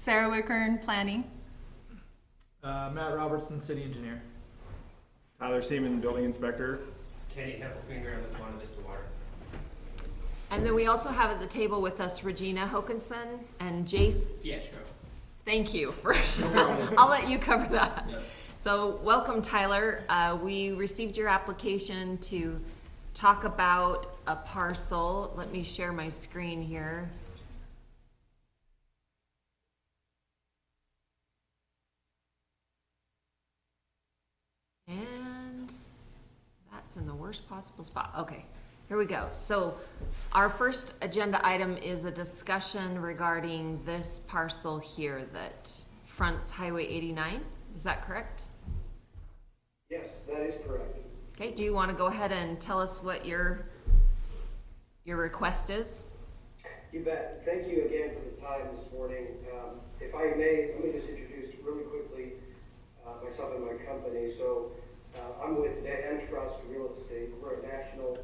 Sarah Wickern, Planning. Matt Robertson, City Engineer. Tyler Seaman, Building Inspector. Kenny Heffelfinger, I'm with Monte Vista Water. And then we also have at the table with us Regina Hokinson and Jace. Fietro. Thank you for, I'll let you cover that. Yep. So welcome, Tyler. We received your application to talk about a parcel. Let me share my screen here. And that's in the worst possible spot. Okay, here we go. So our first agenda item is a discussion regarding this parcel here that fronts Highway 89. Is that correct? Yes, that is correct. Okay, do you want to go ahead and tell us what your request is? You bet. Thank you again for the time this morning. If I may, let me just introduce really quickly myself and my company. So I'm with Dan Trust Real Estate. We're a national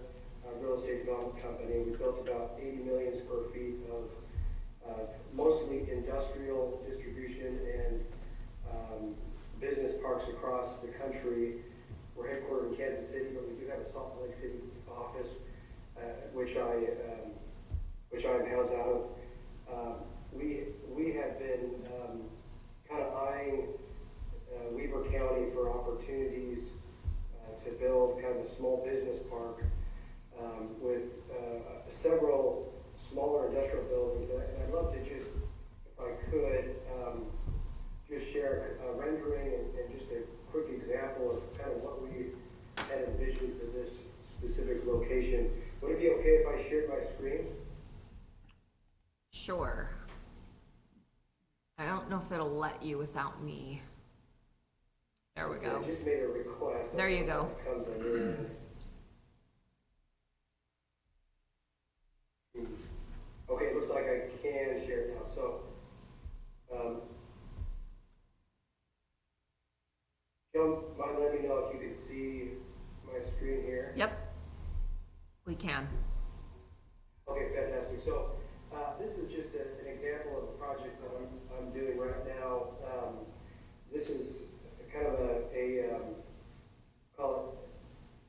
real estate development company. We built about 80 million square feet of mostly industrial distribution and business parks across the country. We're headquartered in Kansas City, but we do have a Salt Lake City office, which I'm housed out of. We have been kind of eyeing Weber County for opportunities to build kind of a small business park with several smaller industrial buildings. And I'd love to just, if I could, just share a rendering and just a quick example of kind of what we had envisioned for this specific location. Would it be okay if I shared my screen? Sure. I don't know if it'll let you without me. There we go. I just made a request. There you go. It comes on your end. Okay, it looks like I can share it now. So, Joe, mind letting me know if you can see my screen here? Yep, we can. Okay, fantastic. So, this is just an example of a project that I'm doing right now. This is kind of call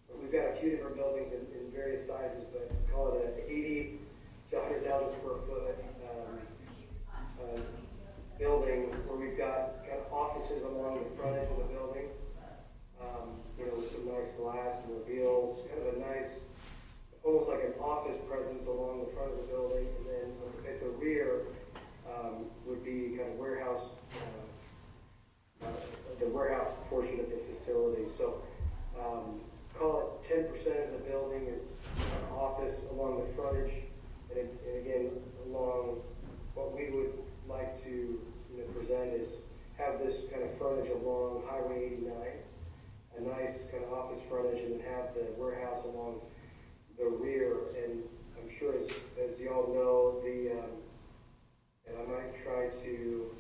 it, we've got a few different buildings in various sizes, but call it an 80 to 100,000 square foot building where we've got kind of offices along the front edge of the building, with some nice glass and reveals, kind of a nice, almost like an office presence along the front of the building, and then at the rear would be kind of warehouse, the warehouse portion of the facility. So call it 10% of the building is an office along the frontage, and again along what we would like to present is have this kind of frontage along Highway 89, a nice kind of office frontage, and then have the warehouse along the rear. And I'm sure as y'all know, and I might try to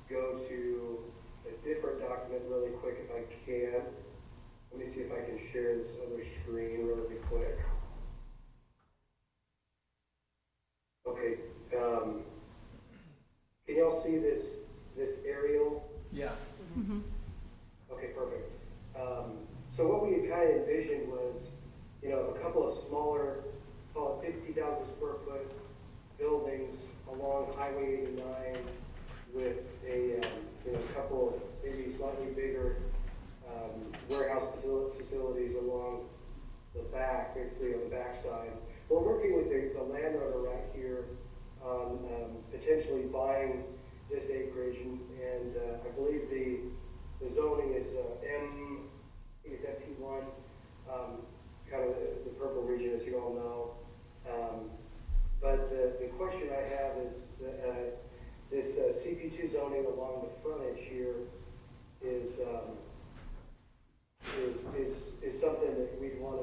go to a different document really quick if I can. Let me see if I can share this other screen really quick. Okay, can y'all see this aerial? Yeah. Mm-hmm. Okay, perfect. So what we had kind of envisioned was, a couple of smaller, call it 50,000 square foot buildings along Highway 89 with a couple of maybe slightly bigger warehouse facilities along the back, basically on the back side. We're working with the landowner right here on potentially buying this acreage, and I believe the zoning is I think it's MP1, kind of the purple region, as you all know. But the question I have is this CP2 zoning along the frontage here is something that we'd want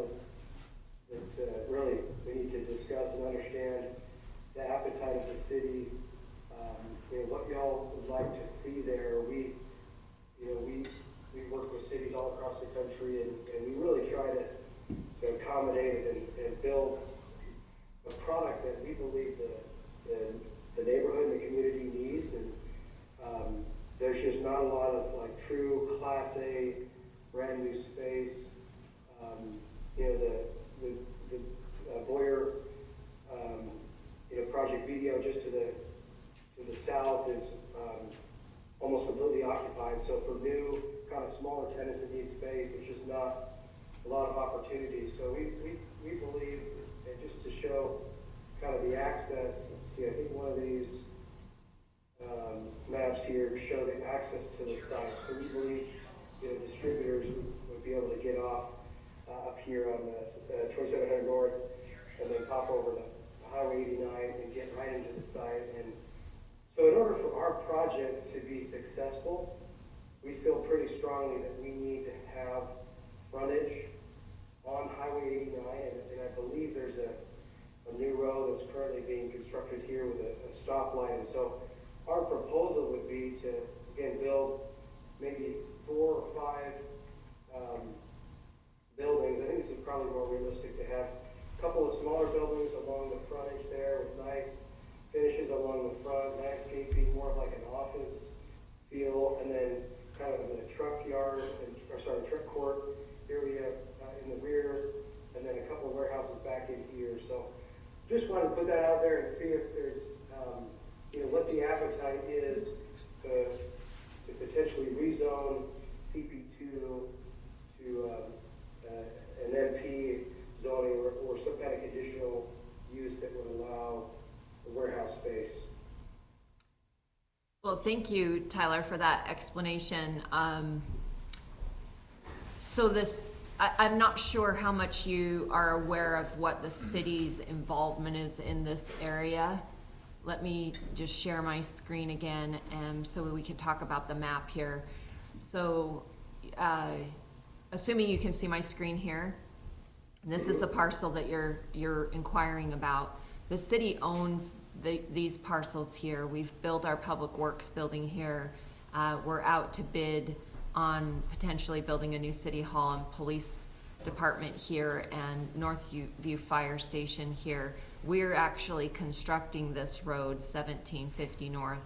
to, that really we need to discuss and understand the appetite of the city, what y'all would like to see there. We work with cities all across the country, and we really try to accommodate and build a product that we believe the neighborhood and the community needs, not a lot of like true Class A brand new space. You know, the Boyer, you know, Project Video just to the south is almost completely occupied. So for new kind of smaller tenants that need space, there's just not a lot of opportunities. So we believe, and just to show kind of the access, let's see, I think one of these maps here show the access to the site. So we believe, you know, distributors would be able to get off up here on the 2700 North and then pop over to Highway 89 and get right into the site. And so in order for our project to be successful, we feel pretty strongly that we need to have frontage on Highway 89, and I believe there's a new road that's currently being constructed here with a stoplight. And so our proposal would be to, again, build maybe 4 or 5 buildings. I think this is probably more realistic to have a couple of smaller buildings along the frontage there with nice finishes along the front, landscaping, more of like an office feel, and then kind of in a truck yard, truck court area in the rear, and then a couple of warehouses back in here. So just wanted to put that out there and see if there's, you know, what the appetite is to potentially rezone CP2 to an MP zoning or some kind of conditional use that would allow the warehouse space. Well, thank you, Tyler, for that explanation. So I'm not sure how much you are aware of what the city's involvement is in this area. Let me just share my screen again, so we can talk about the map here. So, assuming you can see my screen here, this is the parcel that you're inquiring about. The city owns these parcels here. We've built our public works building here. We're out to bid on potentially building a new city hall and police department here and Northview Fire Station here. We're actually constructing this road 1750 North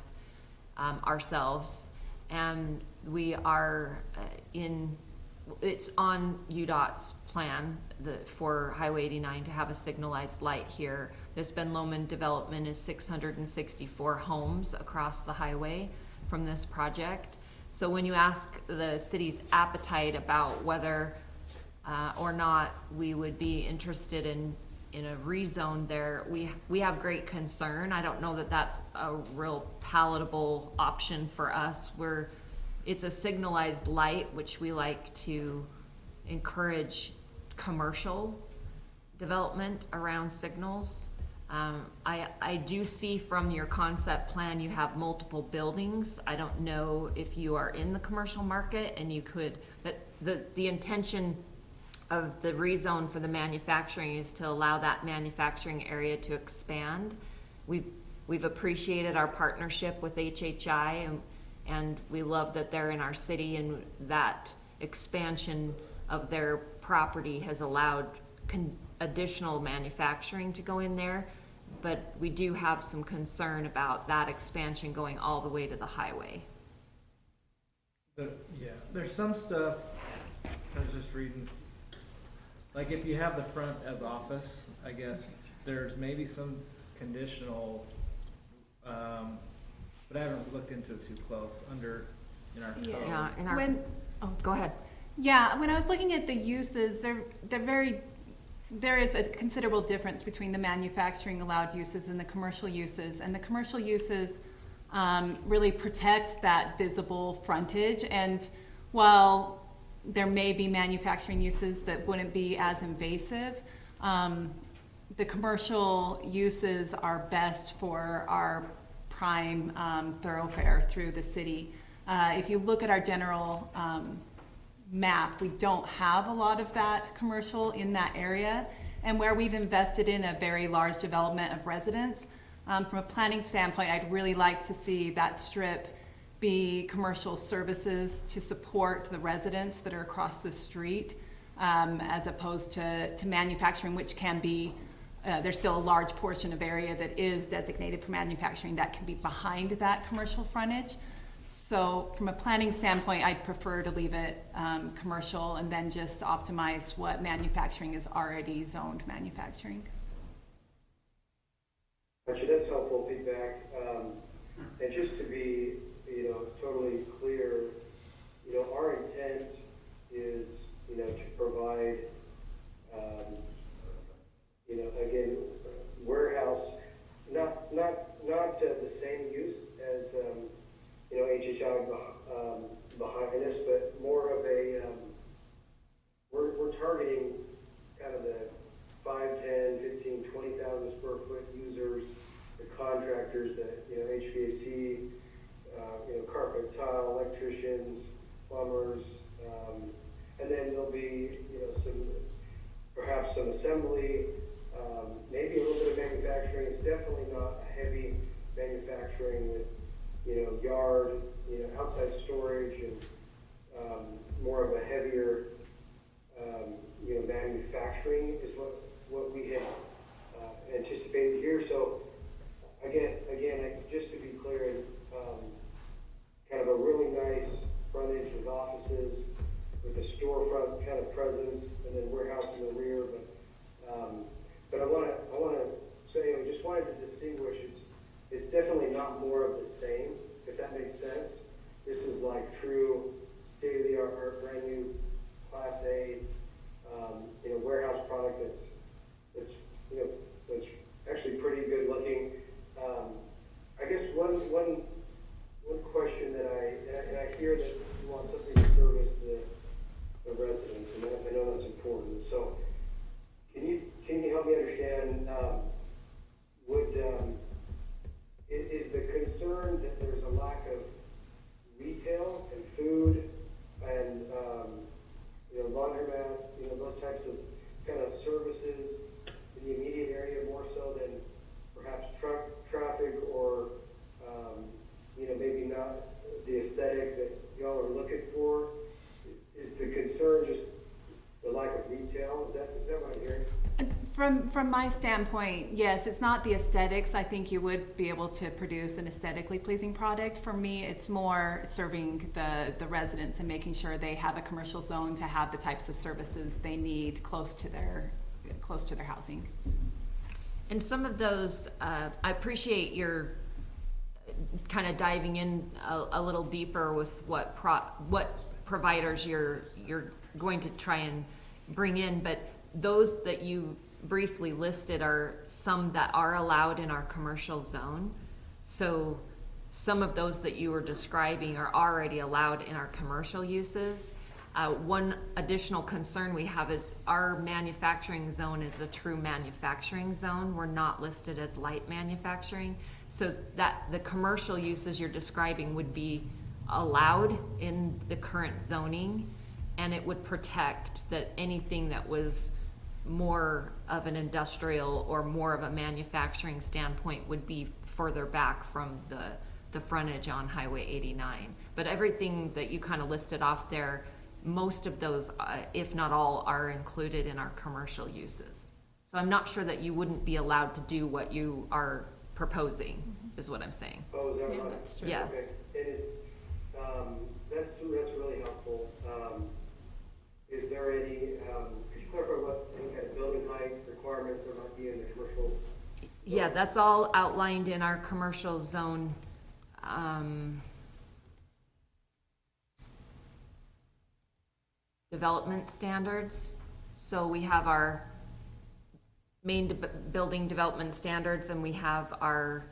ourselves, and we are it's on UDOT's plan for Highway 89 to have a signalized light here. This Ben Lomond development is 664 homes across the highway from this project. So when you ask the city's appetite about whether or not we would be interested in a rezone there, we have great concern. I don't know that that's a real palatable option for us. It's a signalized light, which we like to encourage commercial development around signals. I do see from your concept plan you have multiple buildings. I don't know if you are in the commercial market and you could, but the intention of the rezone for the manufacturing is to allow that manufacturing area to expand. We've appreciated our partnership with HHI, and we love that they're in our city, and that expansion of their property has allowed additional manufacturing to go in there. But we do have some concern about that expansion going all the way to the highway. Yeah, there's some stuff, I was just reading, like if you have the front as office, I guess there's maybe some conditional, but I haven't looked into it too close in our code. Yeah, go ahead. Yeah, when I was looking at the uses, there is a considerable difference between the manufacturing allowed uses and the commercial uses. And the commercial uses really protect that visible frontage. And while there may be manufacturing uses that wouldn't be as invasive, the commercial uses are best for our prime thoroughfare through the city. If you look at our general map, we don't have a lot of that commercial in that area, and where we've invested in a very large development of residents, from a planning standpoint, I'd really like to see that strip be commercial services to support the residents that are across the street, as opposed to manufacturing, which can be, there's still a large portion of area that is designated for manufacturing that can be behind that commercial frontage. So from a planning standpoint, I'd prefer to leave it commercial and then just optimize what manufacturing is already zoned manufacturing. Actually, that's helpful feedback. And just to be, totally clear, our intent is, to provide, again, warehouse, not the same use as, HHI behind us, but more of a, we're targeting kind of the 5, 10, 15, 20,000 square foot users, the contractors, the, HVAC, carpet, tile, electricians, plumbers, and then there'll be, perhaps some assembly, maybe a little bit of manufacturing. It's definitely not a heavy manufacturing with, yard, outside storage and, more of a heavier, manufacturing is what we had anticipated here. So again, just to be clear, kind of a really nice frontage with offices, with a storefront kind of presence, and then warehouse in the rear. But I want to say, I just wanted to distinguish. It's definitely not more of the same, if that makes sense. This is like true state-of-the-art, brand new Class A, warehouse product that's actually pretty good looking. I guess one question that I hear that you want something to service the residents, and I know that's important. So can you help me understand? Is the concern that there's a lack of retail and food and laundromat, those types of kind of services in the immediate area more so than perhaps traffic or maybe not the aesthetic that y'all are looking for? Is the concern just the lack of retail? Is that what I'm hearing? From my standpoint, yes, it's not the aesthetics. I think you would be able to produce an aesthetically pleasing product. For me, it's more serving the residents and making sure they have a commercial zone to have the types of services they need close to their housing. And some of those, I appreciate your kind of diving in a little deeper with what providers you're going to try and bring in, but those that you briefly listed are some that are allowed in our commercial zone. So some of those that you were describing are already allowed in our commercial uses. One additional concern we have is our manufacturing zone is a true manufacturing zone. We're not listed as light manufacturing. So that the commercial uses you're describing would be allowed in the current zoning, and it would protect that anything that was more of an industrial or more of a manufacturing standpoint would be further back from the frontage on Highway 89. But everything that you kind of listed off there, most of those, if not all, are included in our commercial uses. So I'm not sure that you wouldn't be allowed to do what you are proposing, is what I'm saying. Oh, is that Yeah, right? that's true. Yes. Okay. It is, that's really helpful. Is there any, could you clarify what any kind of building height requirements there might be in the commercial? Yeah, that's all outlined in our commercial zone. Development standards. So we have our main building development standards, and we have our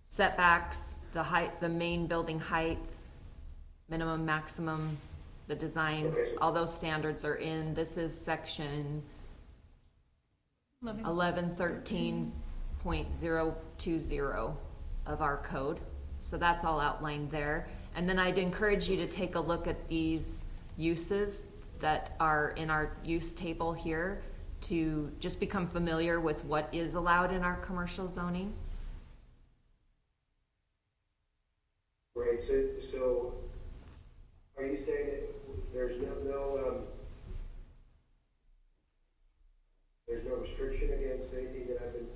setbacks, the height, the main building height, minimum, maximum, the designs, Okay. all those standards are in. This is section 1113.020 of our code. So that's all outlined there. And then I'd encourage you to take a look at these uses that are in our use table here to just become familiar with what is allowed in our commercial zoning. Right, so are you saying that there's no restriction against anything that I've been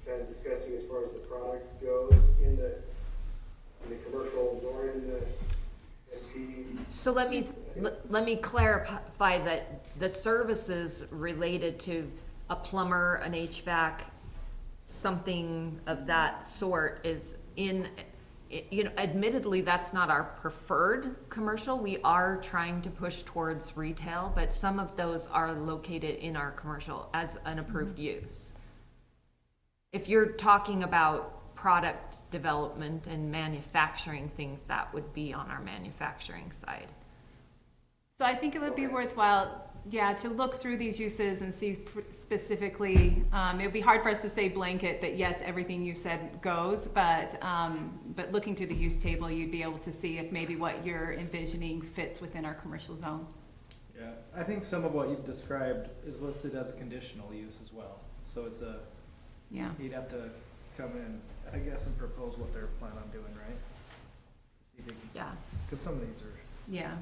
kind of discussing as far as the product goes in the commercial or in the So let me clarify that the services related to a plumber, an HVAC, something of that sort is in, you know, admittedly, that's not our preferred commercial. We are trying to push towards retail, but some of those are located in our commercial as an approved use. If you're talking about product development and manufacturing things, that would be on our manufacturing side. So I think it would be worthwhile, yeah, to look through these uses and see specifically, it would be hard for us to say blanket that yes, everything you said goes, but looking through the use table, you'd be able to see if maybe what you're envisioning fits within our commercial zone. Yeah, I think some of what you've described is listed as a conditional use as well. So it's a, Yeah, he'd have to come in, I guess, and propose what they're planning on doing, right? To see if they can, Yeah. because some of these are yeah.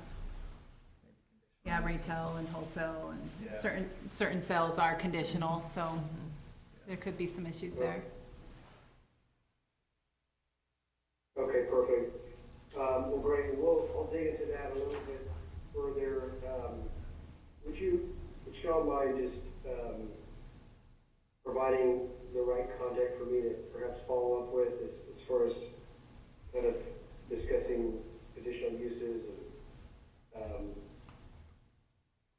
Yeah, retail and wholesale and Yeah. certain sales are conditional, so there could be some issues there. Okay, perfect. Well, great, I'll dig into that a little bit further. Would y'all mind just, providing the right contact for me to perhaps follow up with as far as kind of discussing additional uses and,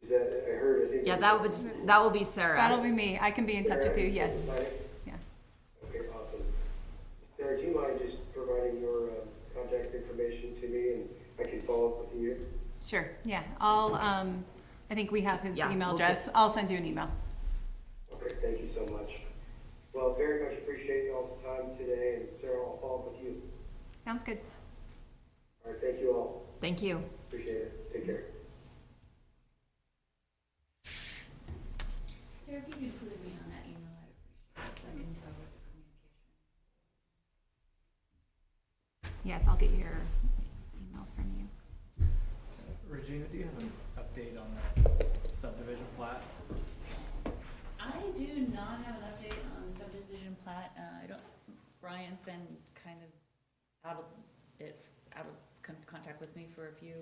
is that, I heard, I think. Yeah, that will be Sarah. That'll be me. I can be in touch with you, yes. Sarah? Yeah. Okay, awesome. Sarah, do you mind just providing your contact information to me and I can follow up with you? Sure, yeah. I think we have his Yeah, email we'll address. I'll send you an email. Okay, thank you so much. Well, very much appreciate y'all's time today, and Sarah, I'll follow up with you. Sounds good. All right, thank you all. Thank you. Appreciate it. Take care. Sarah, if you could include me on that email, I'd appreciate it, so I can cover the communication. Yes, I'll get your email from you. Regina, do you have an update on that subdivision plat? I do not have an update on the subdivision plat. Brian's been kind of out of contact with me for a few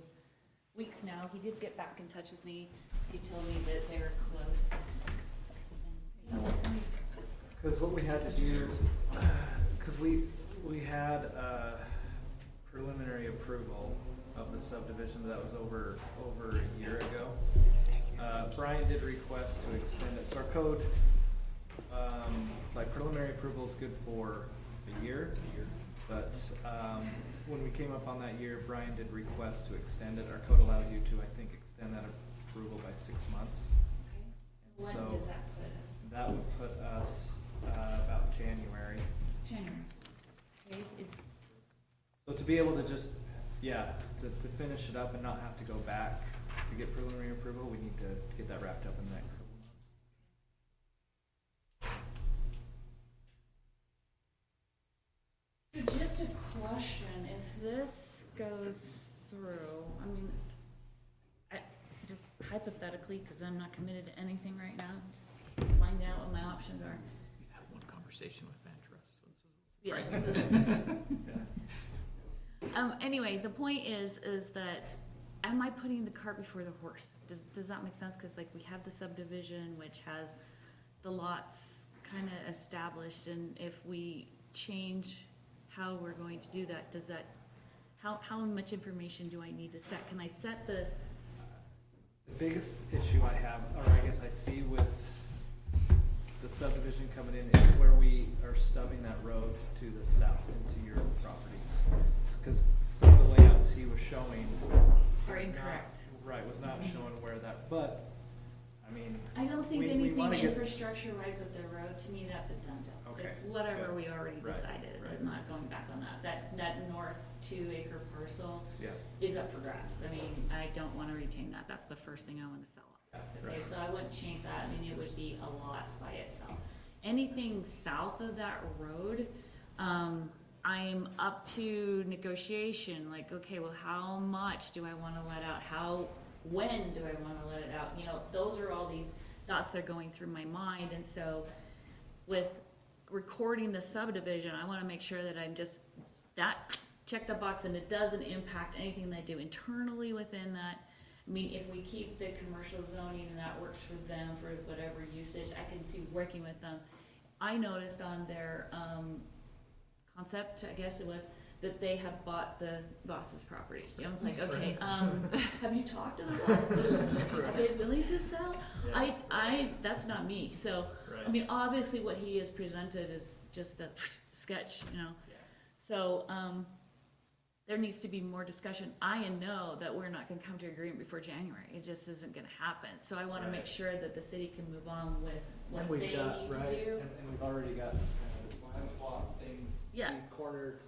weeks now. He did get back in touch with me. He told me that they were close. And, you know, Because what we had to do, because we had preliminary approval of the subdivision that was over a year ago. Brian did request to extend it, so our code, like preliminary approval is good for a year, but when we came up on that year, Brian did request to extend it. Our code allows you to, I think, extend that approval by 6 months. okay. So when So- does that put us? That would put us about January. January. Okay, So to be able to just, yeah, to finish it up and not have to go back to get preliminary approval, we need to get that wrapped up in the next couple of months. So just a question, if this goes through, I mean, just hypothetically, because I'm not committed to anything right now, just find out what my options are. Have one conversation with Van Trust. Yes. Anyway, the point is that, am I putting the cart before the horse? Does that make sense? Because like we have the subdivision, which has the lots kind of established, and if we change how we're going to do that, does that, how much information do I need to set? Can I set the, The biggest issue I have, or I guess I see with the subdivision coming in, is where we are stubbing that road to the south into your property. Because some of the layouts he was showing. Are was incorrect. not- Right, was not showing where that, but, I mean. I don't think we anything wanna get- infrastructure wise with the road, to me, that's a done deal. Okay, It's whatever okay. we already Right, decided, right. I'm not going back on that. That north 2-acre parcel Yeah, is up for grabs. I mean, I don't wanna retain that, that's the first thing I wanna sell off. Okay, right. so I wouldn't change that, I mean, it would be a lot by itself. Anything south of that road, I'm up to negotiation, like, okay, well, how much do I wanna let out? When do I wanna let it out? You know, those are all these thoughts that are going through my mind, and so with recording the subdivision, I wanna make sure that I'm just, that check the box and it doesn't impact anything they do internally within that. I mean, if we keep the commercial zoning and that works for them for whatever usage, I can see working with them. I noticed on their, concept, I guess it was, that they have bought the boss's property. I was like, okay, have you talked to the bosses? Are they willing to sell? Yeah. That's not me, so, I Right. mean, obviously what he has presented is just a sketch, you know? Yeah. So, there needs to be more discussion. I know that we're not gonna come to agreement before January, it just isn't gonna happen. So I wanna make Right. sure that the city can move on with what And they we've got, need to right, do. and we've already got kind of this line swap thing, Yeah. these corners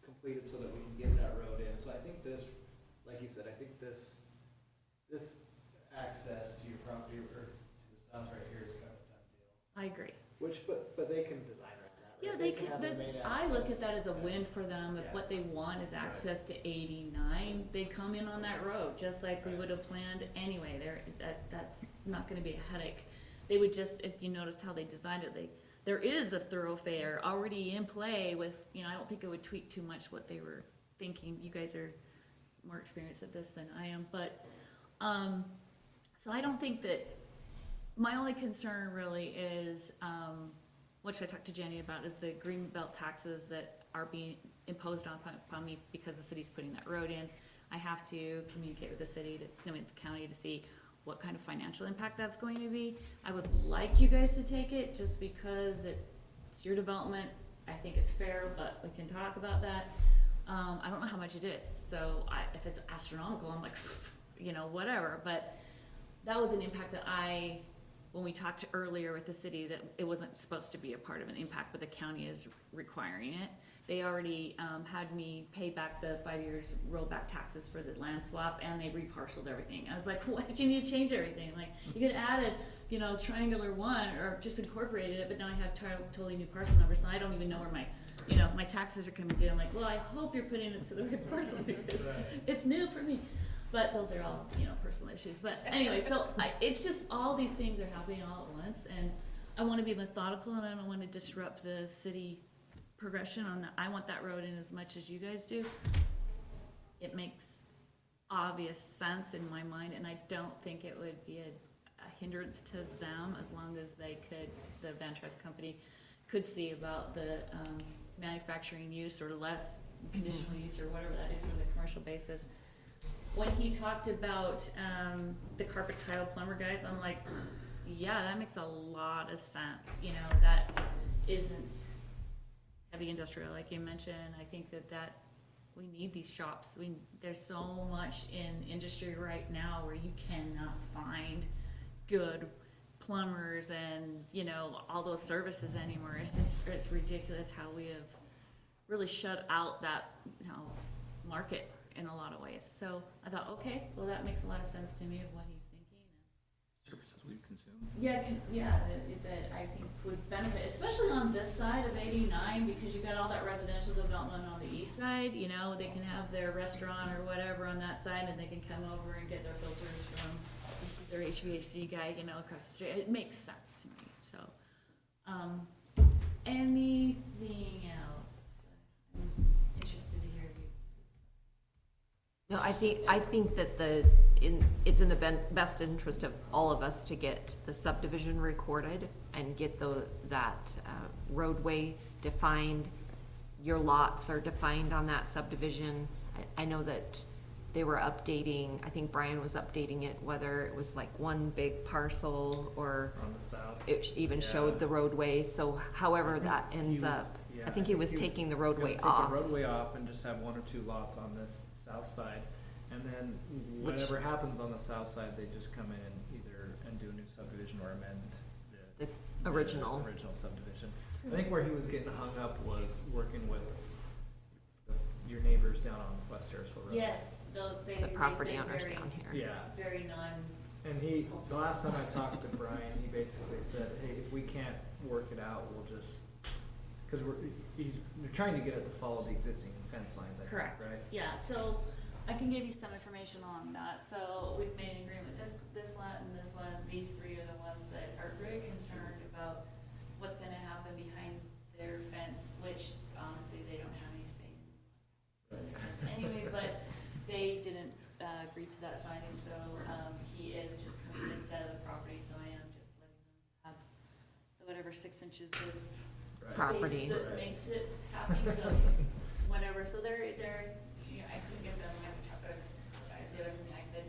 completed so that we can get that road in. So I think this, like you said, I think this access to your property or to the south right here is kind of a done deal. I agree. Which, but they can design around that, right? Yeah, they can could, have their main I look access. at that as a Yeah. win for them, if Yeah. what they want is access to 89, they come in on that road, just like we Right. would have planned anyway, that's not gonna be a headache. They would just, if you noticed how they designed it, there is a thoroughfare already in play with, you know, I don't think it would tweak too much what they were thinking, you guys are more experienced at this than I am, but, so I don't think that, my only concern really is, what should I talk to Jenny about, is the green belt taxes that are being imposed upon me because the city's putting that road in. I have to communicate with the city, the county, to see what kind of financial impact that's going to be. I would like you guys to take it, just because it's your development, I think it's fair, but we can talk about that. I don't know how much it is, so if it's astronomical, I'm like, you know, whatever, but that was an impact that when we talked earlier with the city, that it wasn't supposed to be a part of an impact, but the county is requiring it. They already had me pay back the 5 years rollback taxes for the land swap, and they reparceled everything. I was like, why did you need to change everything? Like, you could add a, you know, triangular one, or just incorporated it, but now I have totally new parcel numbers, so I don't even know where my taxes are coming due. I'm like, well, I hope you're putting it to the right parcel, because it's new for me. But those are all, you know, personal issues. But anyway, so it's just all these things are happening all at once, and I want to be methodical, and I don't want to disrupt the city progression on that. I want that road in as much as you guys do. It makes obvious sense in my mind, and I don't think it would be a hindrance to them, as long as the Van Trust company could see about the manufacturing use or less conditional use or whatever that is for the commercial basis. When he talked about the carpet tile plumber guys, I'm like, yeah, that makes a lot of sense. You know, that isn't heavy industrial, like you mentioned. I think that we need these shops. There's so much in industry right now where you cannot find good plumbers and, you know, all those services anymore. It's ridiculous how we have really shut out that, you know, market in a lot of ways. So I thought, okay, well, that makes a lot of sense to me of what he's thinking. Services we consume. Yeah, that I think would benefit, especially on this side of 89, because you got all that residential development on the east side. You know, they can have their restaurant or whatever on that side, and they can come over and get their filters from their HVAC guy, you know, across the street. It makes sense to me. So, anything else? I'm interested to hear you. No, I think that it's in the best interest of all of us to get the subdivision recorded and get that roadway defined. Your lots are defined on that subdivision. I know that they were updating, I think Brian was updating it, whether it was like one big parcel or On the south. it even Yeah. showed the roadway. So however that He ends was- up, yeah, I think he was taking the roadway gonna off. Take the roadway off and just have one or two lots on this south side. And then whatever happens on the south side, they just come in and do a new subdivision or amend The original. Original subdivision. I think where he was getting hung up was working with your neighbors down on West Harrisville Road. Yes, The property owners down here. Yeah. Very And the last time I talked to Brian, he basically said, hey, if we can't work it out, we'll just, because we're trying to get it to follow the existing fence lines, I think, right? Correct. Yeah, so I can give you some information on that. So we've made an agreement, this lot and this one, these three are the ones that are very concerned about what's gonna happen behind their fence, which honestly, they don't have any say in. agree to that signing, so, he is just coming inside of the property, so I am just letting them have the whatever 6 inches of Property. space that makes it happy, so, whatever, so there's, you know, I couldn't get them, I did everything I could.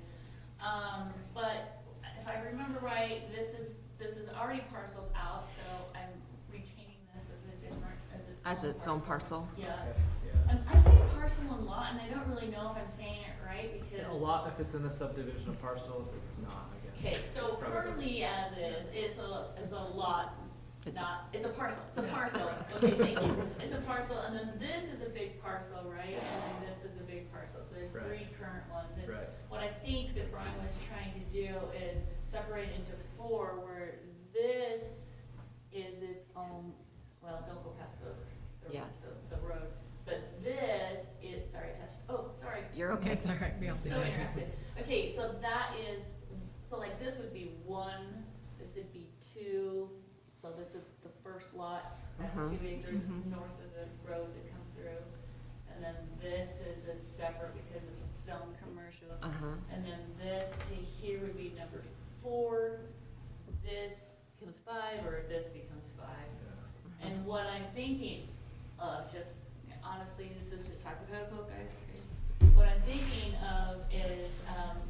But if I remember right, this is already parceled out, so I'm retaining this as its own parcel. Yeah. Yeah. I say parcel and lot, and I don't really know if I'm saying it right, because. A lot if it's in a subdivision of parcel, if it's not, I guess. Okay, so It's probably- currently as is, it's a lot, It's a- it's a parcel, okay, thank you. It's a parcel, and then this is a big parcel, right, and then this is a big parcel, so there's Right. 3 current ones. And Right. what I think that Brian was trying to do is separate into 4, where this is its own, well, don't go past Yes. the road, but this is, sorry, I touched, oh, sorry. You're okay. It's all right, we all So interactive. Okay, so that is, so like this would be 1, this would be 2, so this is the first lot, at 2 acres north of the road that comes through. And then this is it's separate because it's zone commercial. And then this to here would be number 4, this becomes 5, or this becomes 5. And what I'm thinking, just honestly, this is just hypothetical, guys. Okay? What I'm thinking of is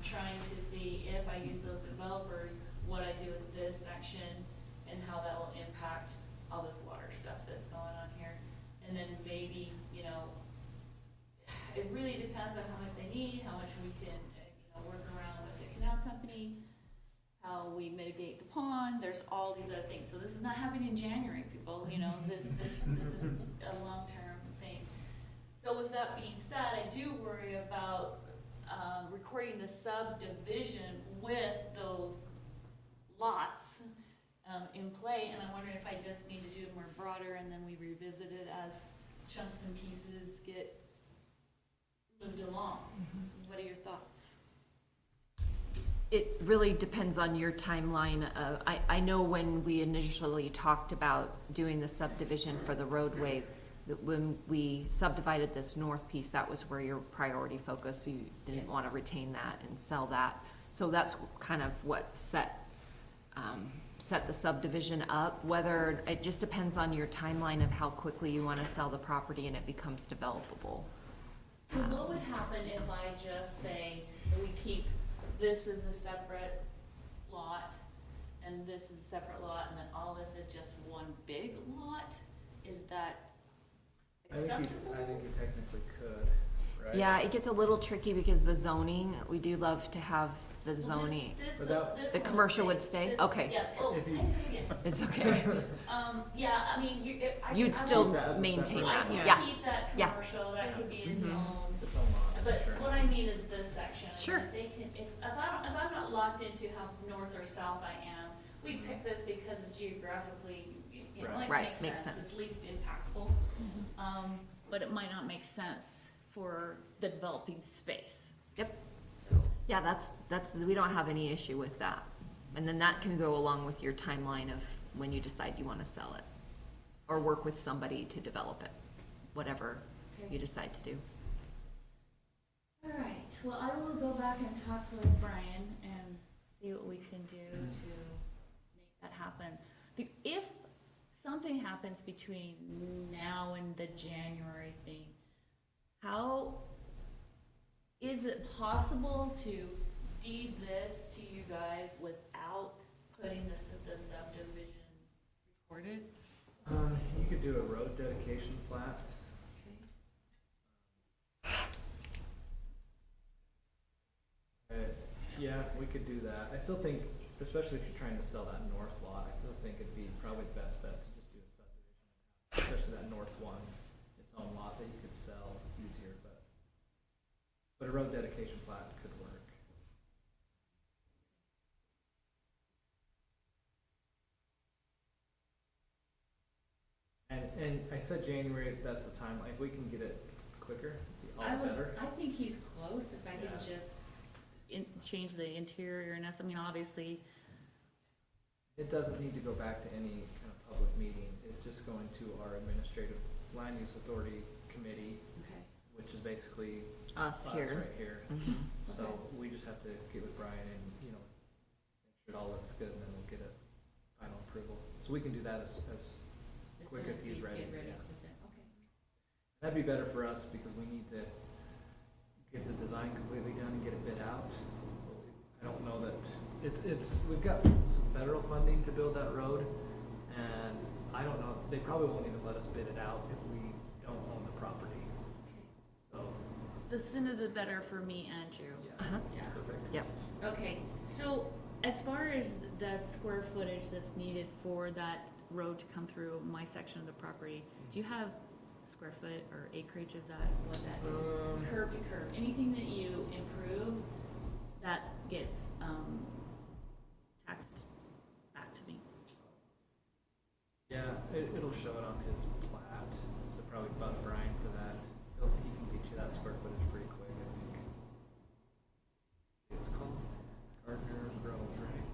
trying to see if I use those developers, what I do with this section, and how that will impact all this water stuff that's going on here. And then maybe, you know, it really depends on how much they need, how much we can, work around with the canal company, how we mitigate the pond. There's all these other things. So this is not happening in January, people. You know, this is a long-term thing. So with that being said, I do worry about recording the subdivision with those lots in play, and I'm wondering if I just need to do it more broader, and then we revisit it as chunks and pieces get moved along. What are your thoughts? It really depends on your timeline. I know when we initially talked about doing the subdivision for the roadway, that when we subdivided this north piece, that was where your priority focus, you didn't want to retain that and sell that. So that's kind of what set the subdivision up, whether, it just depends on your timeline of how quickly you want to sell the property and it becomes developable. So what would happen if I just say that we keep this is a separate lot, and this is a separate lot, and then all this is just one big lot? Is that acceptable? I think you technically could, right? Yeah, it gets a little tricky because the zoning, we do love to have the Well, zoning. this The one commercial would stay? This- Okay. Yeah, oh, If you- I did it again. It's okay. Yeah, I mean, You'd Keep still that as a maintain separate that, I yeah. can keep that Yeah. commercial, that could be its Mhm. own. It's on lot, But sure. what I mean is this section. and Sure. If they can, if I'm not locked into how north or south I am, we pick this because it's geographically, it Right. might Right, make makes sense, sense. it's least impactful. But it might not make sense for the developing space, Yep. so. Yeah, that's, we don't have any issue with that. And then that can go along with your timeline of when you decide you want to sell it. Or work with somebody to develop it, whatever you decide to do. All right, well, I will go back and talk with Brian and see what we can do to make that happen. If something happens between now and the January thing, how, is it possible to deed this to you guys without putting the subdivision recorded? You could do a road dedication plat. Yeah, we could do that. I still think, especially if you're trying to sell that north lot, I still think it'd be probably the best bet to just do a subdivision. Especially that north one, its own lot that you could sell easier, but a road dedication plat could work. And I said January, that's the timeline. If we can get it quicker, all the better. I think he's close, if I Yeah. can just change the interiorness, I mean, obviously, It doesn't need to go back to any kind of public meeting. It's just going to our administrative land use authority committee, okay. which is basically Us us here. right here. Mhm. So we just have to get with Brian and, make sure it all looks good, and then we'll get a final approval. So we can do that as quick as he's ready. Get ready Yeah. to fit, okay. That'd be better for us because we need to get the design completely done and get it bid out. I don't know that, we've got some federal funding to build that road, and I don't know, they probably won't even let us bid it out if we don't own the property. So, The sooner the better for me and you. Uh-huh. Yeah. perfect. Yep. Okay, so as far as the square footage that's needed for that road to come through my section of the property, do you have square foot or acreage of that, what that is? Curb to curb, anything that you improve, that gets, taxed back to me. Yeah, it'll show it on his plat, so probably bug Brian for that. He can get you that square footage pretty quick, I think. It's called Gardner Grove, right?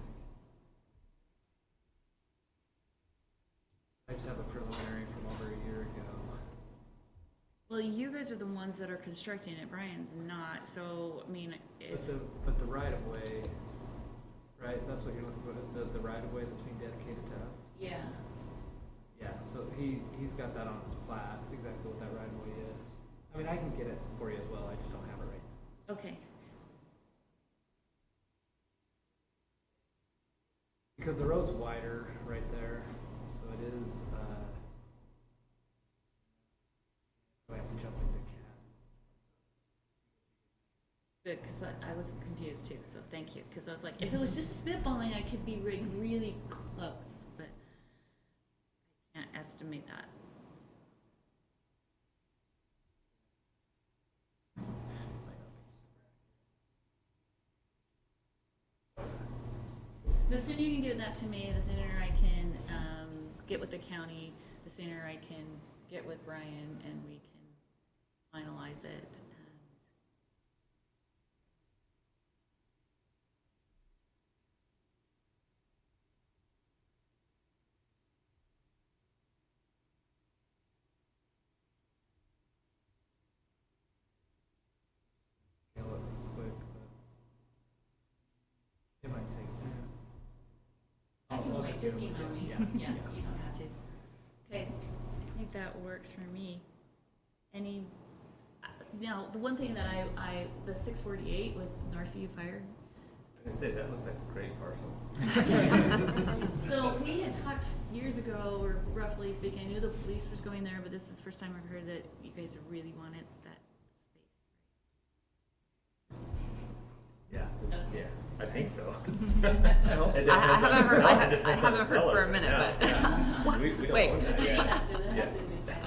I just have a preliminary from over a year ago. Well, you guys are the ones that are constructing it, Brian's not, so, I mean, if, But the right of way, right, that's what you're looking for, the right of way that's being dedicated to us? yeah. Yeah, so he's got that on his plat, exactly what that right of way is. I mean, I can get it for you as well, I just don't have it right now. Okay, Because the road's wider right there, so it is, I have to jump into cat. good, because I was confused too, so thank you, because I was like, if it was just spitballing, I could be really close, but I can't estimate that. The sooner you can get that to me, the sooner I can get with the county, the sooner I can get with Brian and we can finalize it. I'll look quick, but it might take. I can I'll wait, get just to it. email me. Yeah, Yeah, you don't have to. Okay, I think that works for me. Any, now, the one thing that the 648 with Northview Fire, I can say that looks like a great parcel. so we had talked years ago, or roughly speaking, I knew the police was going there, but this is the first time I've heard that you guys really wanted that space. Yeah, Okay. yeah, I think so. I hope so. I haven't heard, I haven't heard for a minute, but. Yeah. We don't Wait. own that The city yet. has to Yeah. do that.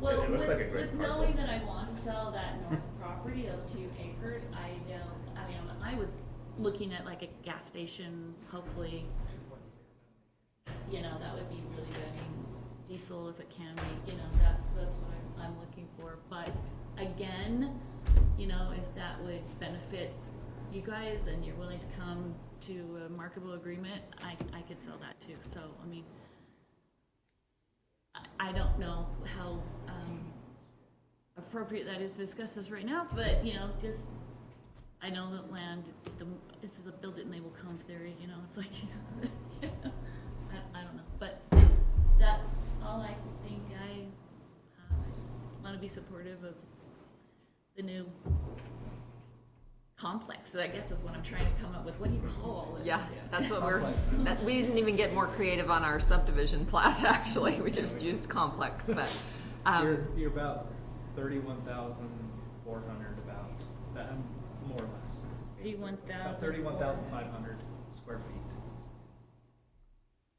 Well, It looks with, like a great with parcel. knowing that I want to sell that north property, those 2 acres, I mean, I was looking at like a gas station, hopefully, that would be really good. I mean, diesel if it can be, that's what I'm looking for. But again, if that would benefit you guys and you're willing to come to a marketable agreement, I could sell that too. So, I mean, I don't know how appropriate that is to discuss this right now, but, just, I know that land, it's the build it and they will come theory, it's like, I don't know, but that's all I think I just want to be supportive of the new complex, I guess is what I'm trying to come up with. What do you call this? Yeah, that's what Complex. we didn't even get more creative on our subdivision plat, actually, we just used complex, but, You're about 31,400 about, that, more or less. 31,000. 31,500 square feet.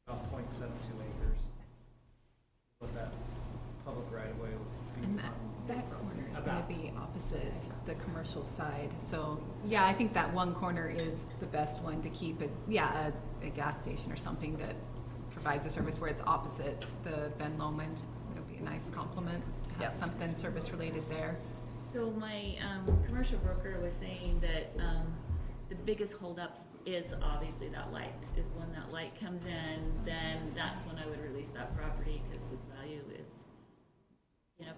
About 0.72 acres. What that public right of way would be. And that corner is gonna be opposite the commercial side, so, yeah, I think that one corner is the best one to keep it, a gas station or something that provides a service where it's opposite the Ben Lomond. It'll be a nice compliment to have Yes. something service-related there. So my commercial broker was saying that the biggest holdup is obviously that light, is when that light comes in, then that's when I would release that property, because the value is,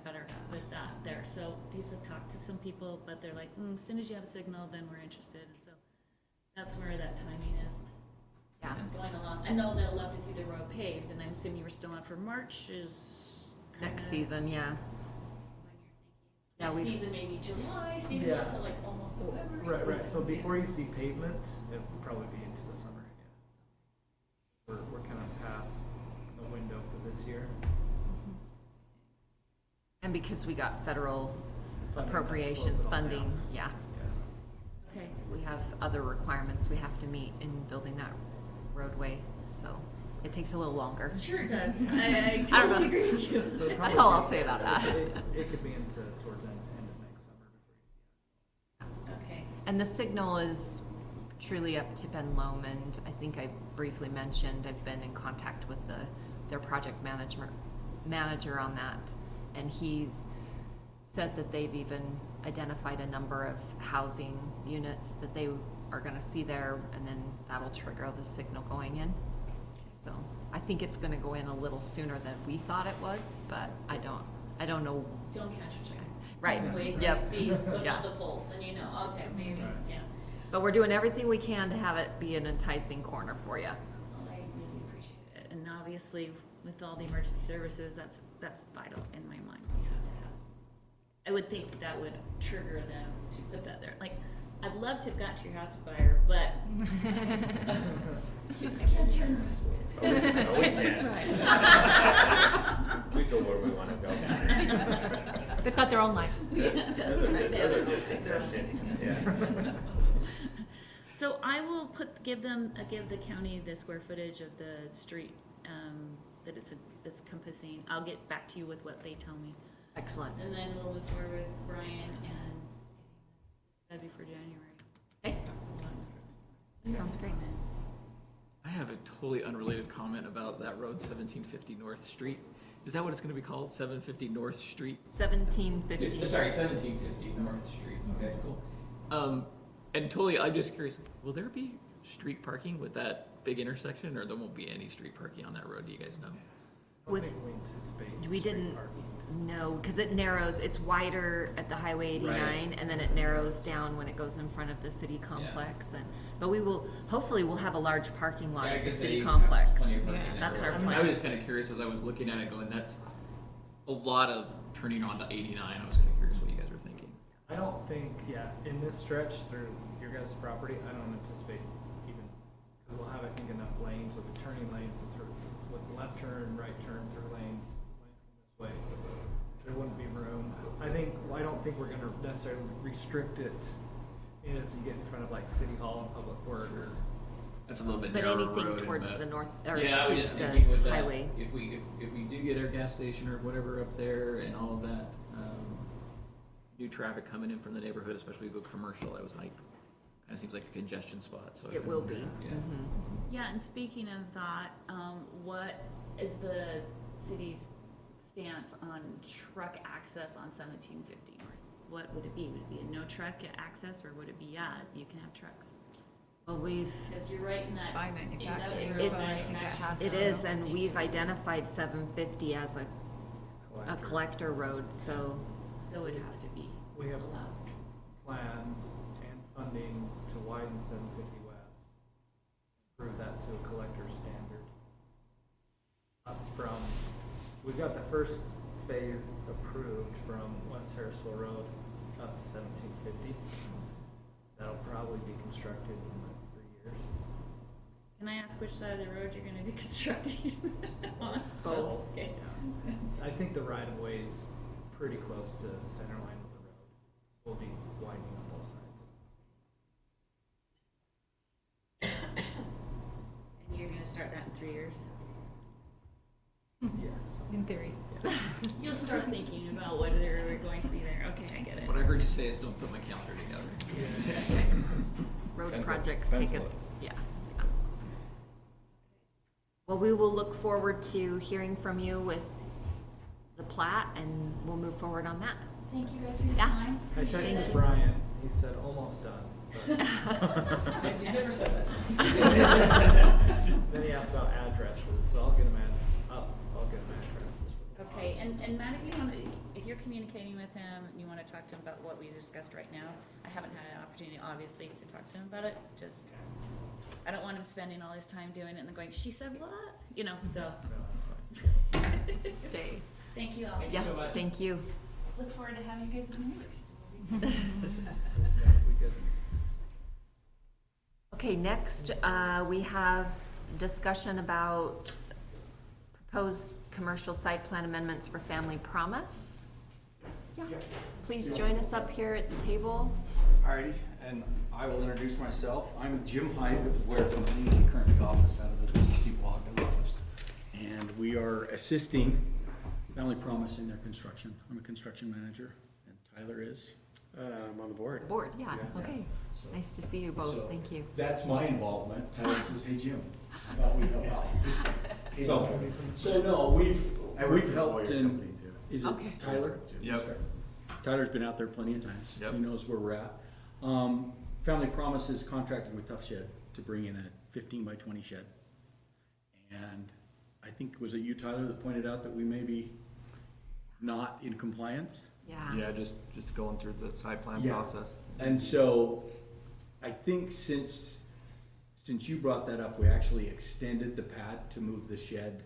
better with that there. So he's talked to some people, but they're like, as soon as you have a signal, then we're interested. And so that's where that timing is. Yeah. Going along. I know they'll love to see the road paved, and I'm assuming we're still on for March is Next kinda season, yeah. Yeah, Next we. season, maybe July. Season Yeah. goes to like almost November. Right, right, so yeah. before you see pavement, it will probably be into the summer again. We're kind of past the window for this year. And because we got federal Funding, that appropriations slows it all funding, down. yeah, Yeah. Okay. we have other requirements we have to meet in building that roadway, so it takes a little longer. Sure it does. I I don't totally know. agree with you. So it That's probably- all I'll say about that. It could be into, towards the end of next summer before you see it. Okay. And the signal is truly up to Ben Lomond. I think I briefly mentioned, I've been in contact with their project manager on that. And he said that they've even identified a number of housing units that they are gonna see there, and then that'll trigger the signal going in. So I think it's gonna go in a little sooner than we thought it would, but I don't know. Don't catch us. Right, Just wait till yep. you see what Yeah. all the polls, and you know, okay, maybe, Right. yeah. But we're doing everything we can to have it be an enticing corner for you. Well, I really appreciate it, and obviously, with all the emergency services, that's vital in my mind. We have to have. I would think that would trigger them to put that there. Like, I'd love to have got to your house fire, but I can't turn. Oh, we can. We go where we wanna go. They've got their own lights. Yeah, that's right. They have Other their own suggestions, signal. yeah. So I will give the county the square footage of the street, that it's encompassing. I'll get back to you with what they tell me. Excellent. And then we'll move forward with Brian and that'd be for January. Okay. Sounds great. I have a totally unrelated comment about that road, 1750 North Street. Is that what it's gonna be called, 750 North Street? 1750. Sorry, 1750 North Street, okay, cool. And totally, I'm just curious, will there be street parking with that big intersection, or there won't be any street parking on that road, do you guys know? I With- don't think we anticipate We street didn't parking. know, because it narrows, it's wider at the Highway 89, and then it narrows down when it goes in front of the city complex. And but hopefully we'll have a large parking lot Yeah, I at the guess city they have complex. plenty of parking Yeah. there. That's our I mean, plan. I was just kinda curious as I was looking at it going, that's a lot of turning onto 89, I was kinda curious what you guys were thinking. I don't think, yeah, in this stretch through your guys' property, I don't anticipate even, because we'll have, I think, enough lanes with the turning lanes, with left turn, right turn, through lanes come this way. There wouldn't be room. I don't think we're gonna necessarily restrict it as you get in front of like City Hall and Public Works. That's a little bit But narrower anything road, towards but- the north, or Yeah, I was excuse just the thinking with that, highway. if we do get our gas station or whatever up there and all of that, new traffic coming in from the neighborhood, especially if we go commercial, I was like, kinda seems like a congestion spot, so. It will be. Yeah. Mhm. Yeah, and speaking of that, what is the city's stance on truck access on 1750 North? What would it be? Would it be a no truck access, or would it be, yeah, you can have trucks? Well, Because you're right in that. by manufacturer, industrial so I think it has it to. is, and we've identified 750 as a collector road, so So it'd have to be We have allowed. plans and funding to widen 750 West, improve that to a collector standard. We've got the first phase approved from West Harrisville Road up to 1750. That'll probably be constructed in like 3 years. Can I ask which side of the road you're gonna be constructing on? Both. Okay. Yeah. I think the right of way is pretty close to center line of the road. We'll be widening on both sides. And you're gonna start that in 3 years? Yes. In theory. You'll start thinking about whether we're going to be there. Okay, I get it. What I heard you say is don't put my calendar together. road Pencil- projects take us, pencil it. yeah. Well, we will look forward to hearing from you with the plat, and we'll move forward on that. Thank you guys for your Yeah. time. I Appreciate texted it. Brian, he said almost done. but- You never said that. Then he asked about addresses, so I'll get him addresses. Okay, and Matt, if you're communicating with him and you wanna talk to him about what we discussed right now, I haven't had an opportunity, obviously, to talk to him about it, just, I don't want him spending all his time doing it and then going, she said what? You know, so, Okay. thank you all. Yeah, thank you. Look forward to having you guys as neighbors. Okay, next, we have discussion about proposed commercial site plan amendments for Family Promise. Yeah, please join us up here at the table. Alrighty, and I will introduce myself. I'm Jim Hyde with the Ware Company, we currently office out of the 60 block office. And we are assisting Family Promise in their construction. I'm a construction manager, and Tyler is. I'm on the board. Board, yeah, Yeah. okay. Nice to see you both, So thank you. That's my involvement. Tyler says, hey Jim, how about we help out? So no, we've helped Lawyer in, company too. is Okay. it Tyler? Yep. Tyler's been out there plenty of times. Yep. He knows where we're at. Family Promise is contracted with Tough Shed to bring in a 15 by 20 shed. And I think, was it you, Tyler, that pointed out that we may be not in compliance? Yeah. Yeah, just going through the site plan Yeah. process. And so, I think since you brought that up, we actually extended the pad to move the shed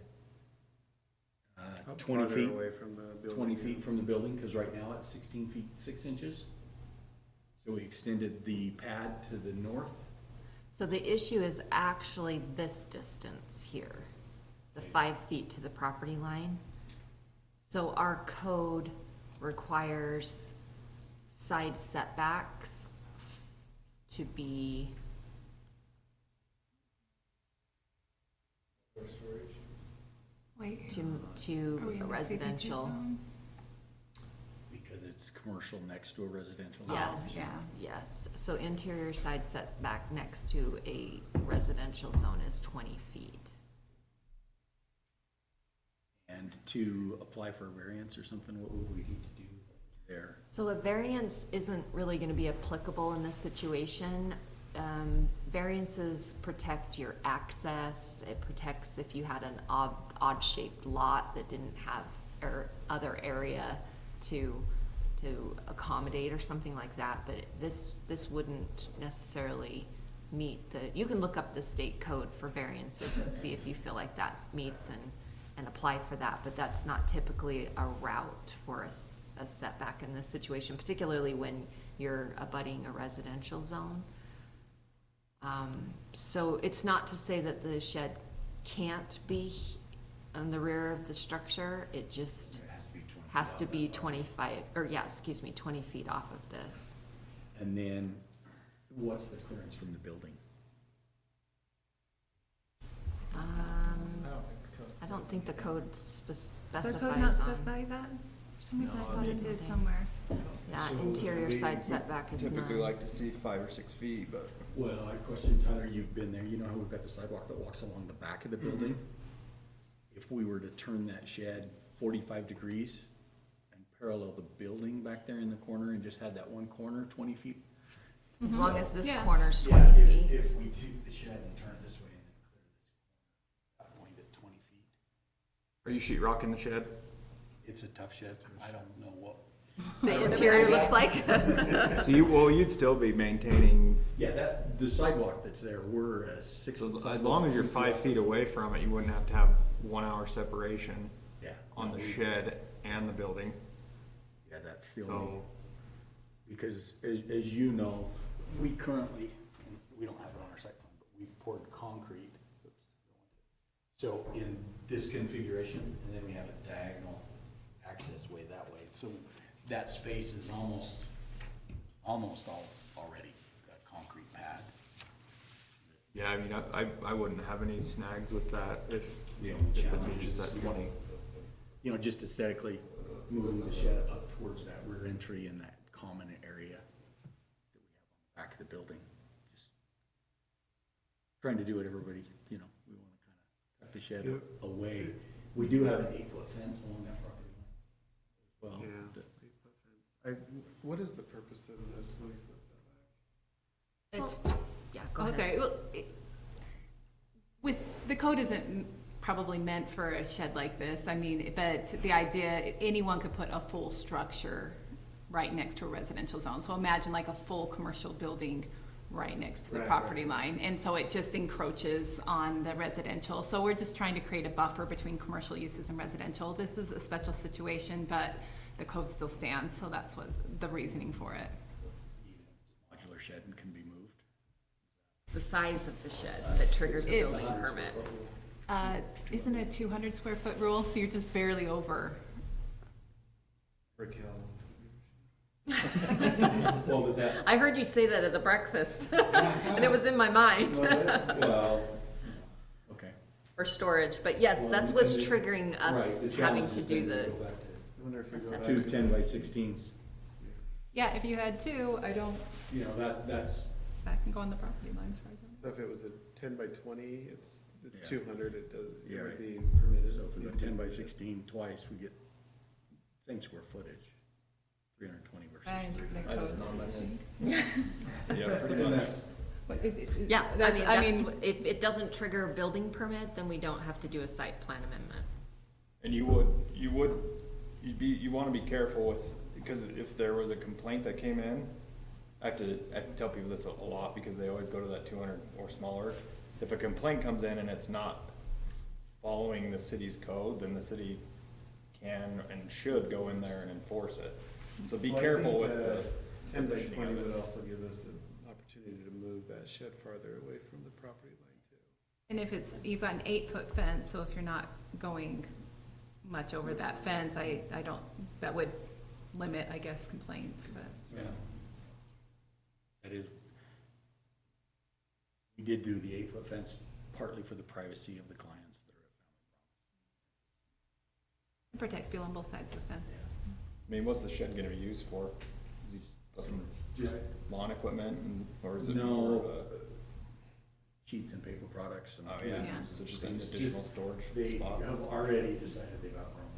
20 Farther feet, away from the building. 20 feet from the building, because right now it's 16 feet 6 inches. So we extended the pad to the north. So the issue is actually this distance here, the 5 feet to the property line. So our code requires side setbacks to be Wait. to Are we a in the CBD residential. zone? Because it's commercial next to a residential. Yes, yeah. yes. So interior side setback next to a residential zone is 20 feet. And to apply for a variance or something, what would we need to do there? So a variance isn't really gonna be applicable in this situation. Variances protect your access, it protects if you had an odd-shaped lot that didn't have other area to accommodate or something like that, but this wouldn't necessarily meet you can look up the state code for variances and see if you feel like that meets and apply for that, but that's not typically a route for a setback in this situation, particularly when you're abutting a residential zone. So it's not to say that the shed can't be on the rear of the structure, it just has to be 25, or yeah, excuse me, 20 feet off of this. And then, what's the clearance from the building? I don't think the code specifies Does the code not on, specify that? For some reason I No, thought I it mean- did somewhere. yeah, interior side setback is Typically none. like to see 5 or 6 feet, but. Well, I question, Tyler, you've been there, you know how we've got the sidewalk that walks along the back of the building? If we were to turn that shed 45 degrees and parallel the building back there in the corner and just had that one corner 20 feet? As long as this Yeah. corner's Yeah, 20 feet. if we took the shed and turned this way and then clear this corner, that point at 20 feet. Are you sheetrocking the shed? It's a tough shed, I don't know what. The interior looks like. So you'd still be maintaining, Yeah, that's, the sidewalk that's there, we're a 6 so foot as long as you're 5 feet away from it, you wouldn't have to have 1 hour separation Yeah. on the shed and the building. Yeah, that's the only, So, because as you know, we currently, and we don't have it on our site plan, but we've poured concrete. So in this configuration, and then we have a diagonal access way that way, so that space is almost all already a concrete pad. yeah, I mean, I wouldn't have any snags with that if The only it challenge meets is that we 20. don't, you know, just aesthetically moving the shed up towards that rear entry and that common area that we have on the back of the building. Just trying to do what everybody, you know, we want to kind of tuck the shed away. We do have an 8-foot fence along that property line as well. but- What is the purpose of the 20-foot setback? It's, yeah, go Oh, ahead. sorry, well, with, the code isn't probably meant for a shed like this. I mean, but the idea, anyone could put a full structure right next to a residential zone. So imagine like a full commercial building right next to the Right, property right. line. And so it just encroaches on the residential. So we're just trying to create a buffer between commercial uses and residential. This is a special situation, but the code still stands, so that's what the reasoning for it. Modular shed and can be moved. It's the size of the shed that triggers a building permit. Isn't it a 200 square foot rule? So you're just barely over. Well, with that, I heard you say that at the breakfast, and it was in my mind. well, okay. For storage, but yes, Well, that's what's and the- triggering Right, us the having challenge to is do then the, we go back to I wonder if we go That's back Two to- 10x16s, Yeah, if you had two, you know, that's, that can go on the property line as far as I'm. So if it was a 10 by 20, it's Yeah. 200, it does, Yeah, it would right. be permitted. so if we go 10x16 twice, we get same square footage, 320 versus. I interpret I just code. know that. Yeah, pretty And much. that's, yeah, I That- mean, I that's, mean- if it doesn't trigger a building permit, then we don't have to do a site plan amendment. And you wanna be careful with, because if there was a complaint that came in, I have to tell people this a lot because they always go to that 200 or smaller. If a complaint comes in and it's not following the city's code, then the city can and should go in there and enforce it. So be Well, I careful think with the 10 by positioning 20 of it. would also give us an opportunity to move that shed farther away from the property line too. And if it's, you've got an 8-foot fence, so if you're not going much over that fence, I don't, that would limit, I guess, complaints, but. yeah. That is, we did do the 8-foot fence partly for the privacy of the clients that are It protects people on both sides of the fence. I mean, what's the shed gonna be used for? Is he just putting just lawn equipment or is it No. more of a? sheets and paper products and. Oh, yeah, Yeah. so it's just an It's just- additional storage They spot. have already decided they've outgrown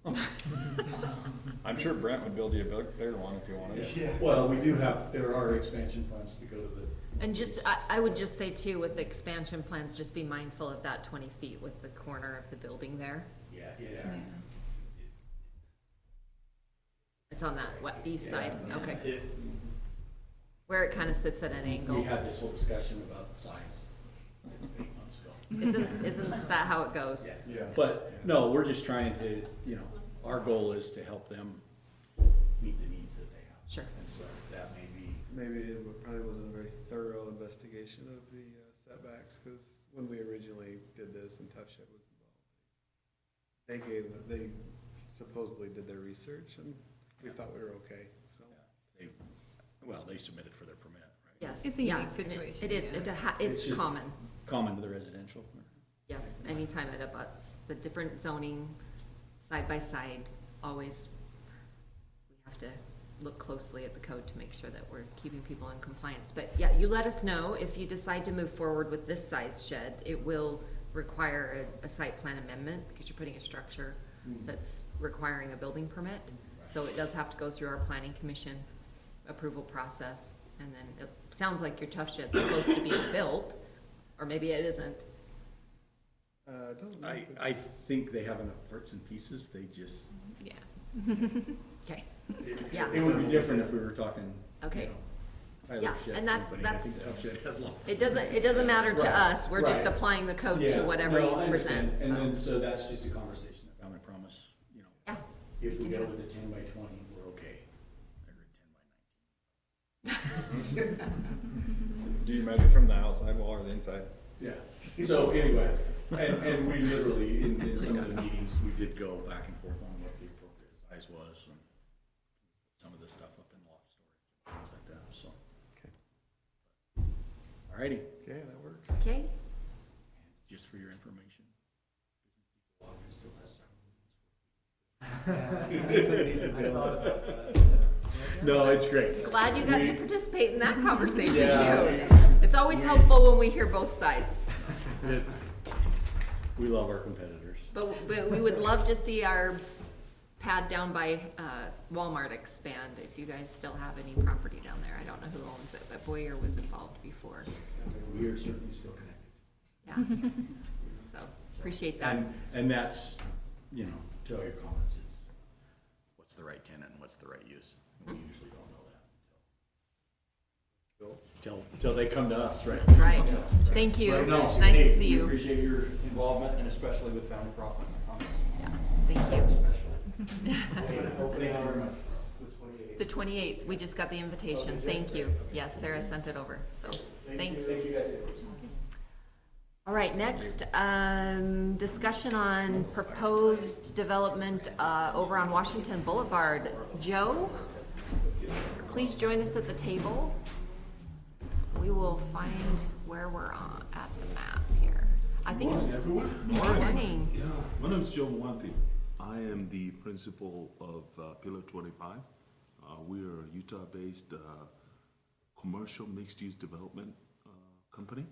the building. I'm sure Brent would build you a bigger one if you wanted it. Well, we do have, there are expansion plans to go to the. And just, I would just say too, with the expansion plans, just be mindful of that 20 feet with the corner of the building there. Yeah, Yeah. It's on that, what, east side? Yeah. Okay. It- Where it kind of sits at an angle. We had this whole discussion about size 8 months ago. Isn't that how it goes? Yeah. But, no, we're just trying to, you know, our goal is to help them meet the needs that they have. Sure. And so that may be, Maybe it probably wasn't a very thorough investigation of the setbacks, because when we originally did this and Tough Shed was involved, they supposedly did their research and we thought we were okay, so. they submitted for their permit, right? Yes. It's a yeah, unique and it- situation, It is, yeah. it's just common. Common to the residential. Yes, anytime it abuts the different zoning, side by side, always, we have to look closely at the code to make sure that we're keeping people in compliance. But yeah, you let us know if you decide to move forward with this size shed. It will require a site plan amendment because you're putting a structure that's requiring a building permit. So it does have to go through our planning commission approval process. And then it sounds like your Tough Shed's supposed to be built, or maybe it isn't. Don't know I, if I it's- think they have enough parts and pieces, they just, Yeah. Okay, it Yeah. it would be different if we were talking, okay. you know, Tyler Yeah, Shed and that's- Company. I think that's- Tough Shed has lots. It doesn't matter to Right, us, we're just right. applying the code Yeah, to whatever no, you I understand. present, And so. then, so that's just a conversation that Family Promise, you know, Yeah, if we can go do it. with the 10 by 20, we're okay. I heard 10 by 19. Do you measure from the outside wall or the inside? Yeah, so anyway, and we literally, in some of the meetings, we did go back and forth on what the appropriate size was and some of the stuff up in loft storage, things like that, so. Okay. Alrighty, Okay, that works. Okay, just for your information. No, it's great. glad you got to We- participate in that conversation Yeah. too. It's always helpful when we hear both sides. We love our competitors. But we would love to see our pad down by Walmart expand, if you guys still have any property down there. I don't know who owns it, but Boyer was involved before. We are certainly still connected. Yeah, so, Appreciate that. And that's, you know, to all your comments, it's what's the right tenant and what's the right use. We usually don't know that until they come to us, right? Right. Thank you. But no, It's nice hey, to see we you. appreciate your involvement and especially with Family Profits. Yeah, thank you. Opening hours, The 28th, we just got the invitation. Thank you. Yes, Sarah sent it over, so thanks. Thank you guys. All right, next, discussion on proposed development over on Washington Boulevard. Joe, please join us at the table. We will find where we're on at the map here. I think. Morning, everyone. Morning. Yeah, my name is Joe Mwanthi. I am the principal of Pillar 25. We are a Utah-based commercial mixed-use development company,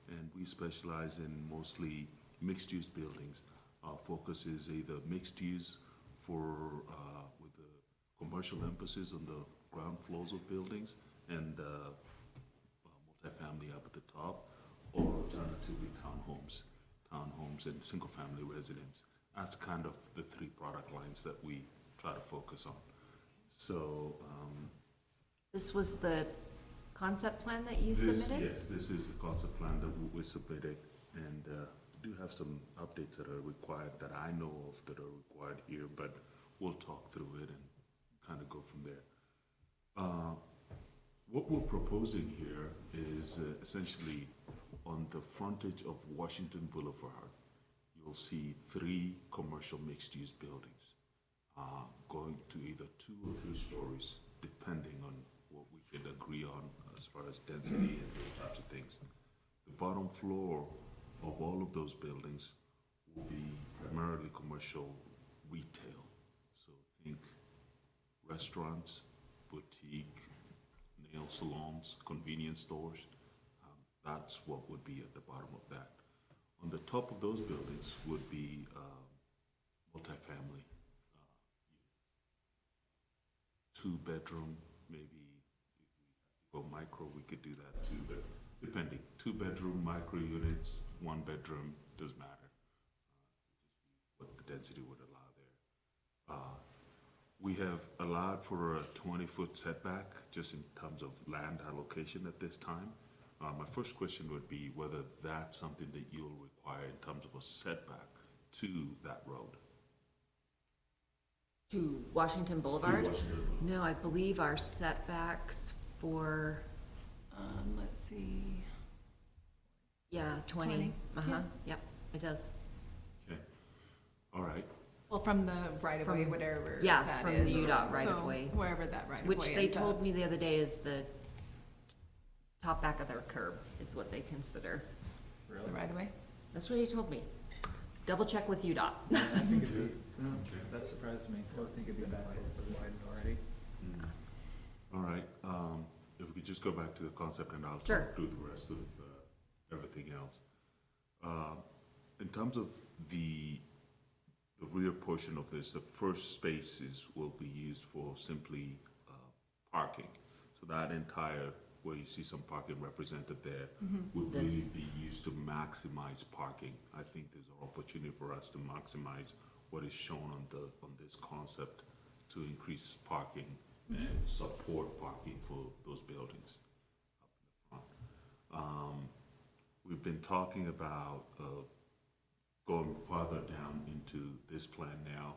and we specialize in mostly mixed-use buildings. Our focus is either mixed use with a commercial emphasis on the ground floors of buildings and multifamily up at the top, or alternatively townhomes and single-family residence. That's kind of the three product lines that we try to focus on. So This was the concept plan that you submitted? Yes, this is the concept plan that we submitted, and do have some updates that are required that I know of that are required here, but we'll talk through it and kind of go from there. What we're proposing here is essentially on the frontage of Washington Boulevard, you'll see 3 commercial mixed-use buildings going to either 2 or 3 stories, depending on what we can agree on as far as density and those types of things. The bottom floor of all of those buildings will be primarily commercial retail. So think restaurants, boutique, nail salons, convenience stores. That's what would be at the bottom of that. On the top of those buildings would be multifamily. 2-bedroom, maybe if we go micro, we could do that too, but depending. 2-bedroom micro units, 1-bedroom, doesn't matter. What the density would allow there. We have allowed for a 20-foot setback just in terms of land allocation at this time. My first question would be whether that's something that you'll require in terms of a setback to that road. To Washington Boulevard? To Washington Boulevard. No, I believe our setbacks for, Let's see. yeah, 20. 20, Uh-huh, yeah. yep, it does. Okay, all right. Well, from the right of way, From- whatever yeah, that from is. the UDOT right of So way. wherever that right of way Which they ends up. told me the other day is the top back of their curb is what they consider. The right of way? That's what he told me. Double check with UDOT. I think it'd be, that surprised me. I think it'd be back wide already. All right, if we could just go back to the concept and I'll Sure. talk through the rest of everything else. In terms of the rear portion of this, the first spaces will be used for simply parking. So that entire, where you see some parking represented there, would really This. be used to maximize parking. I think there's an opportunity for us to maximize what is shown on this concept to increase parking and support parking for those buildings up in the front. We've been talking about going farther down into this plan now.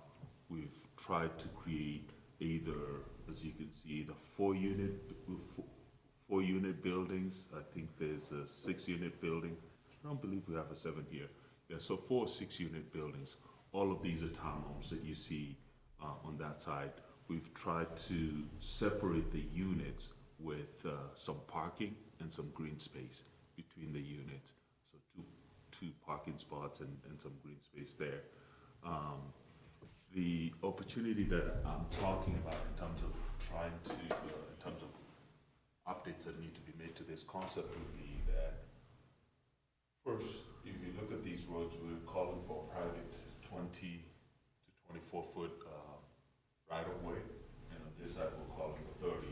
We've tried to create either, as you can see, the 4-unit buildings. I think there's a 6-unit building. I don't believe we have a 7 here. Yeah, so 4 6-unit buildings. All of these are townhomes that you see on that side. We've tried to separate the units with some parking and some green space between the units. So two parking spots and some green space there. The opportunity that I'm talking about in terms of trying to, in terms of updates that need to be made to this concept would be that first, if you look at these roads, we're calling for private 20 to 24 foot right of way, and on this side we're calling for 30,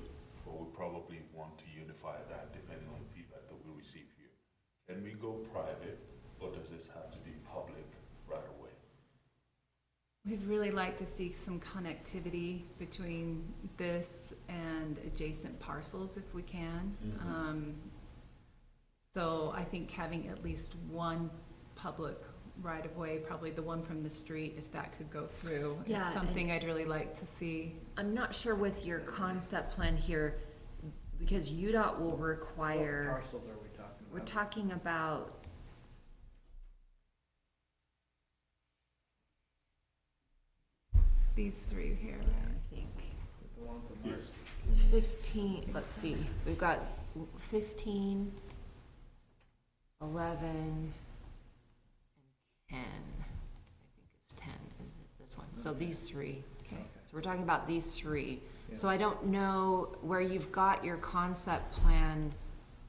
but we probably want to unify that depending on the feedback that we receive here. Can we go private, or does this have to be public We'd really like to see some connectivity between this and adjacent parcels if we can. So I think having at least one public right-of-way, probably the one from the street, if that could go through, Yeah, is something I'd really like to see. I'm not sure with your concept plan here, because UDOT will What require, parcels are we talking about? we're talking about These three here, I think The ones that Mark. 15, let's see, we've got 15, 11, and 10. I think it's 10 is this one. So these three. Okay. So we're talking about these three. Yeah. So I don't know where you've got your concept plan,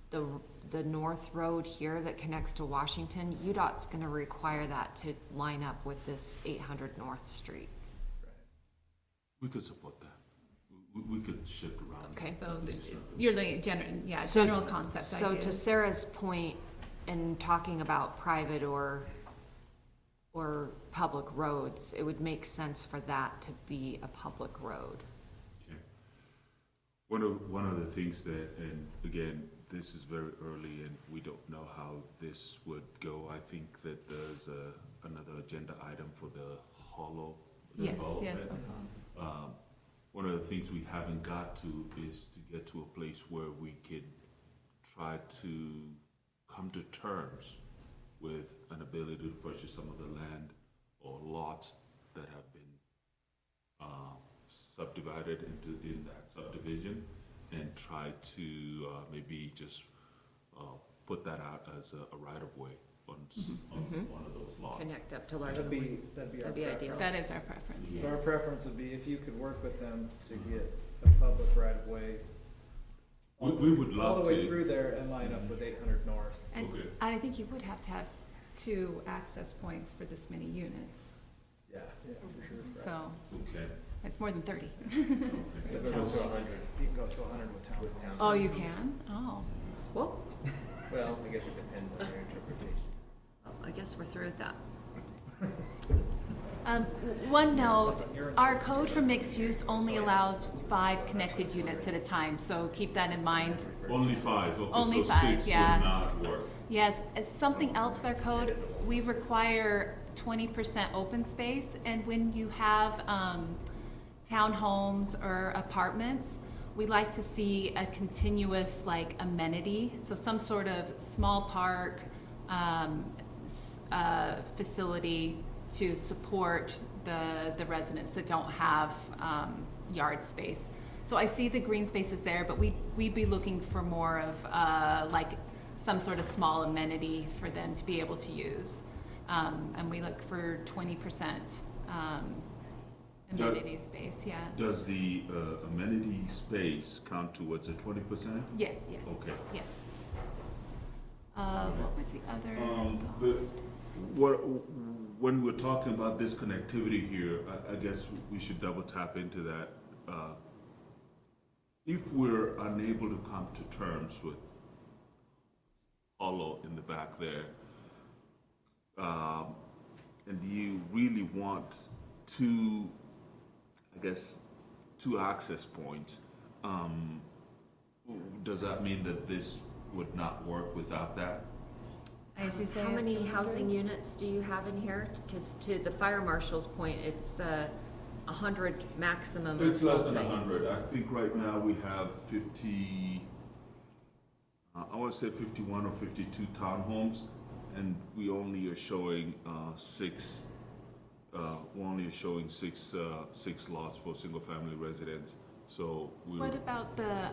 the north road here that connects to Washington, UDOT's gonna require that to line up with this 800 North Street. We could support that. We could shift around. Okay. So you're looking at So- general concept So to ideas. Sarah's point, in talking about private or public roads, it would make sense for that to be a public road. Okay. One of the things that, and again, this is very early and we don't know how this would go. I think that there's another agenda item for the hollow Yes, development. yes. One of the things we haven't got to is to get to a place where we could try to come to terms with an ability to purchase some of the land or lots that have been subdivided in that subdivision, and try to maybe just put that out as a right-of-way on one of those lots. Connect up to larger. That'd be our That'd be ideal. preference. That is our preference, So our yes. preference would be if you could work with them to get a public right of way. We would All love the way to. through there and line up with 800 North. And Okay. I think you would have to have 2 access points for this many units, Yeah, for sure. so Okay. it's more than 30. You can go to 100. You can go to 100 with town. Oh, you can? Oh. Whoa, Well, I guess it depends on your interpretation. well, I guess we're through with that. One note, our code for mixed use only allows 5 connected units at a time, so keep that in mind. Only 5, okay, Only so 5, 6 yeah. would not work. Yes, as something else with our code, we require 20% open space, and when you have townhomes or apartments, we like to see a continuous like amenity, so some sort of small park, facility to support the residents that don't have yard space. So I see the green spaces there, but we'd be looking for more of like some sort of small amenity for them to be able to use. And we look for 20% amenity space, yeah. Does the amenity space count towards the 20%? Yes, yes. Okay. Yes. What was the other? When we're talking about this connectivity here, I guess we should double tap into that. If we're unable to come to terms with Hollow in the back there, and you really want 2 access points, does that mean that this would not work without that? As you say. How many 200? housing units do you have in here? Because to the fire marshal's point, it's 100 maximum. It's of less than buildings. 100. I think right now we have 50, I want to say 51 or 52 townhomes, and we only are showing 6. We're only showing 6 lots for single-family residents. So we. What about the,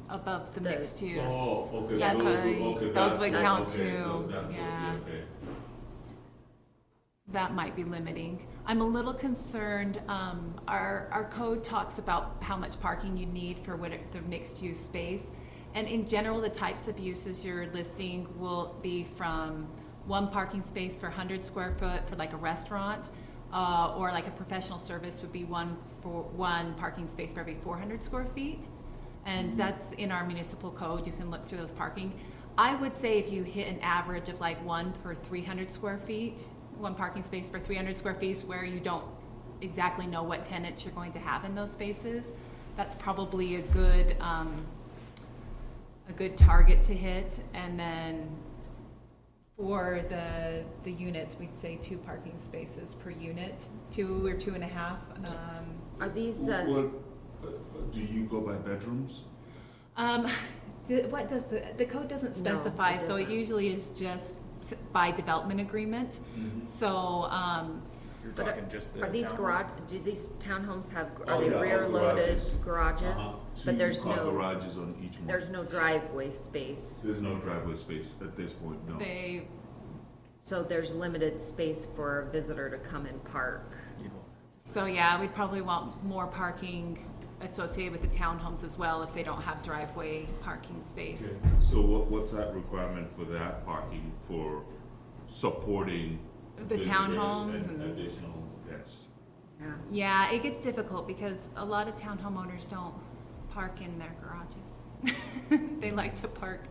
above the The- mixed use? Oh, okay. That's Those those would that's- count okay, too, that's okay, yeah. okay. That might be limiting. I'm a little concerned, our code talks about how much parking you need for what the mixed use space. And in general, the types of uses you're listing will be from 1 parking space for 100 square foot for like a restaurant, or like a professional service would be 1 parking space for every 400 square feet. And that's in our municipal code. You can look through those parking. I would say if you hit an average of like 1 per 300 square feet, 1 parking space for 300 square feet where you don't exactly know what tenants you're going to have in those spaces, that's probably a good target to hit. And then for the units, we'd say 2 parking spaces per unit, 2 or 2.5. Are these, Well, do you go by bedrooms? What does the code doesn't No, specify, it so it doesn't. usually is just by development agreement. So, You're but talking just the are these townhomes? garage, do these townhomes have, Oh, are they yeah, all rear loaded garages. garages? But there's Two car no, garages on each one. there's no driveway space, There's no driveway space at this point, no. they, so there's limited space for a visitor to come and park. so yeah, we'd probably want more parking associated with the townhomes as well if they don't have driveway parking space. Okay. So what's that requirement for that parking for supporting The visitors townhomes and and- additional guests? Yeah. Yeah, it gets difficult because a lot of townhome owners don't park in their garages. They like to park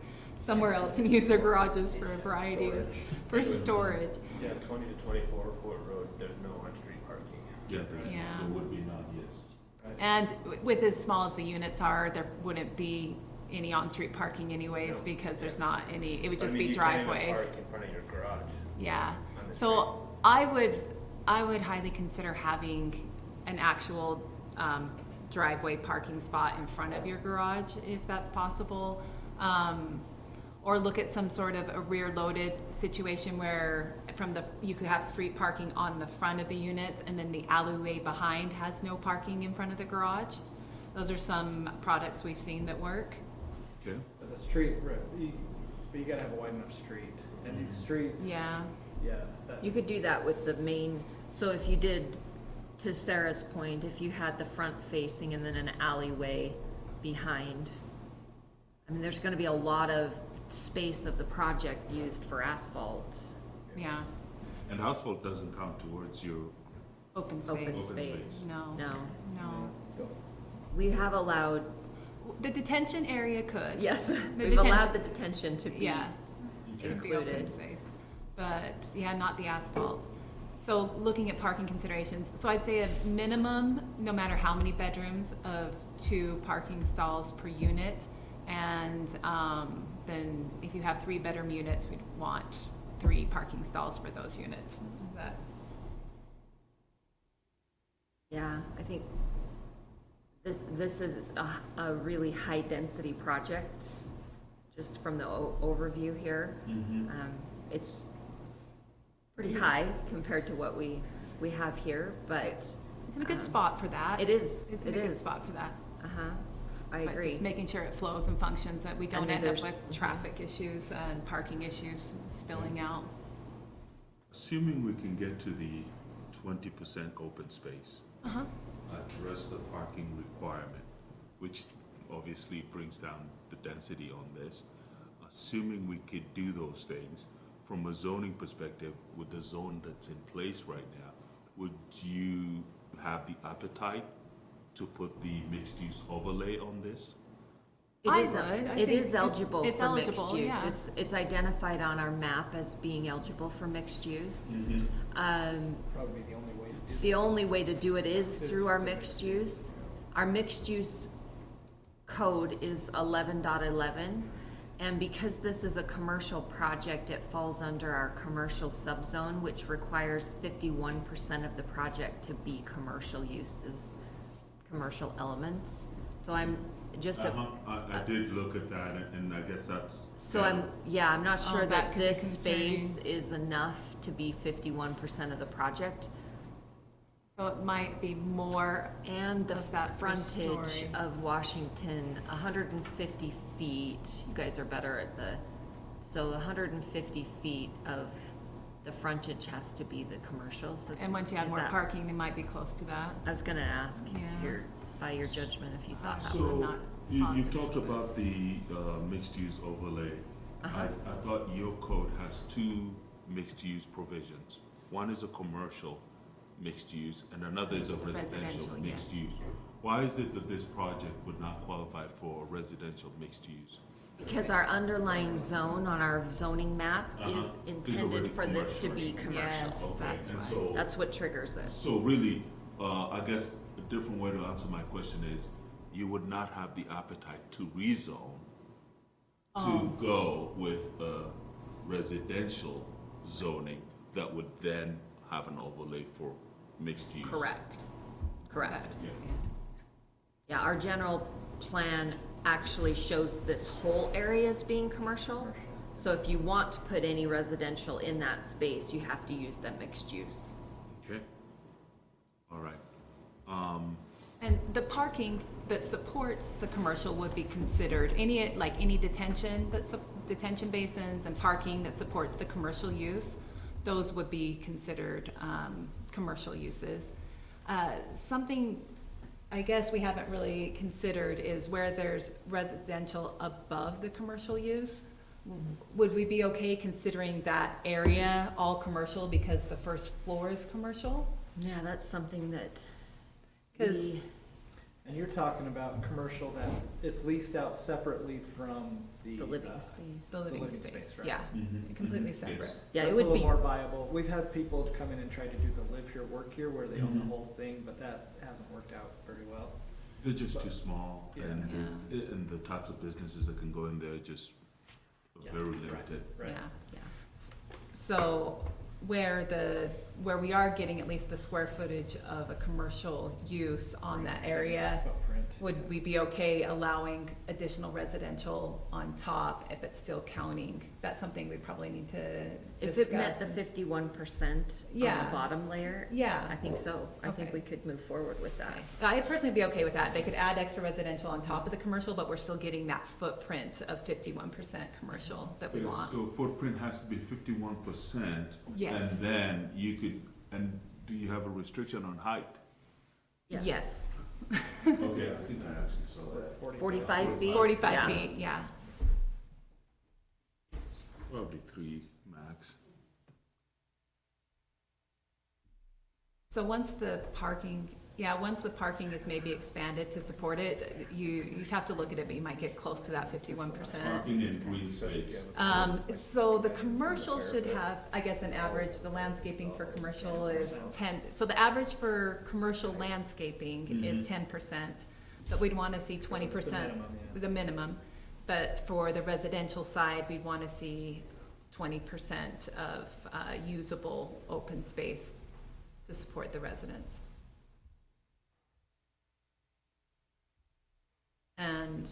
somewhere else and use their garages for a variety of, for storage. Yeah, 20 to 24 Court Road, there's no on-street parking. Yeah, Yeah. there would be none, yes. And with as small as the units are, there wouldn't be any on-street parking anyways, No. because there's not any, it would I just mean, be you can't even driveways. park in front of your garage. Yeah, on the so I would highly consider having an actual, driveway parking spot in front of your garage, if that's possible. Or look at some sort of a rear-loaded situation where you could have street parking on the front of the units, and then the alleyway behind has no parking in front of the garage. Those are some products we've seen that work. Okay. But the street, but you gotta have a wide enough street, and these streets. Yeah. Yeah. that- You could do that with the main, so if you did, to Sarah's point, if you had the front facing and then an alleyway behind, I mean, there's gonna be a lot of space of the project used for asphalt, Yeah, And asphalt doesn't count towards your, open space. open Open space. space. No. No. No. We have allowed, The detention area could. yes, The we've allowed detention- the detention to be Yeah. It'd be open included. space, but yeah, not the asphalt. So looking at parking considerations, so I'd say a minimum, no matter how many bedrooms, of 2 parking stalls per unit. And then if you have 3-bedroom units, we'd want 3 parking stalls for those units. Is that, Yeah, I think this is a really high-density project, just from the overview here. It's pretty high compared to what we have here, but it's in a good spot for that. it is, It's in it a good is. spot for that. Uh-huh, I But agree. just making sure it flows and functions, that we don't then end up there's- with traffic issues and parking issues spilling out. assuming we can get to the 20% open space, Uh-huh. address the parking requirement, which obviously brings down the density on this. Assuming we could do those things, from a zoning perspective, with the zone that's in place right now, would you have the appetite to put the mixed-use overlay on this? It I is, would. I it think is eligible it's for mixed eligible, use. yeah. It's identified on our map as being eligible for mixed use. Probably the only way to do. The only way to do it is through our mixed use. Our mixed use code is 11.11, and because this is a commercial project, it falls under our commercial subzone, which requires 51% of the project to be commercial uses, commercial elements. So I'm just I did look at that, and I guess that's. so I'm not sure Oh, that that could be this space concerning. is enough to be 51% of the project. So it might be more, And the Of that first frontage story. of Washington, 150 feet, you guys are better at so 150 feet of the frontage has to be the commercial, so. and once you have is more that- parking, they might be close to that. I was gonna ask Yeah. by your judgment, if you thought that was. So, not you've positive, talked but- about the mixed-use overlay. Uh-huh. I thought your code has 2 mixed-use provisions. One is a commercial mixed use, and another is a residential Residential, mixed yes. use. Why is it that this project would not qualify for residential mixed use? Because our underlying zone on our zoning map is Is intended already for this to commercial. be commercial. Yes, Okay, that's and why. so, That's what triggers it. so really, I guess a different way to answer my question is, you would not have the appetite to rezone to go with a residential zoning that would then have an overlay for mixed use. Correct. Correct. Yeah. Yeah, our general plan actually shows this whole area as being commercial. So if you want to put any residential in that space, you have to use that mixed use. Okay. All right. And the parking that supports the commercial would be considered, any detention, detention basins and parking that supports the commercial use, those would be considered, commercial uses. Something I guess we haven't really considered is where there's residential above the commercial use. Would we be okay considering that area all commercial because the first floor is commercial? Yeah, that's something that Because And you're talking about commercial that it's leased out separately from the. the living space. the living living space, space, right. yeah, Mhm, completely mhm, separate. Yeah, it That's would a little be, more viable. We've had people come in and try to do the live here, work here, where they own the Mhm. whole thing, but that hasn't worked out very well. They're just too small, Yeah. and the types of businesses that can go in there are just Yeah. very limited. Right. Yeah. So where we are getting at least the square footage of a commercial use on that area, Footprint. would we be okay allowing additional residential on top if it's still counting? That's something we probably need to if discuss. it met the 51% on Yeah. the bottom layer, Yeah. I think so. I think Okay. we could move forward with that. I'd personally be okay with that. They could add extra residential on top of the commercial, but we're still getting that footprint of 51% commercial that we Yeah, want. so footprint has to be 51%. Yes. And then you could, and do you have a restriction on height? Yes. Okay, I think I actually saw that. 45 feet? 45 Yeah. feet, yeah. Probably 3 max. So once the parking is maybe expanded to support it, you have to look at it, but you might get close to that 51%. Parking in green space. So the commercial should have, I guess, an average, the landscaping for commercial is 10, so the average for commercial landscaping is 10%, but we'd wanna see 20%. The minimum, yeah. The minimum, but for the residential side, we'd wanna see 20% of, usable open space to support the residents. And,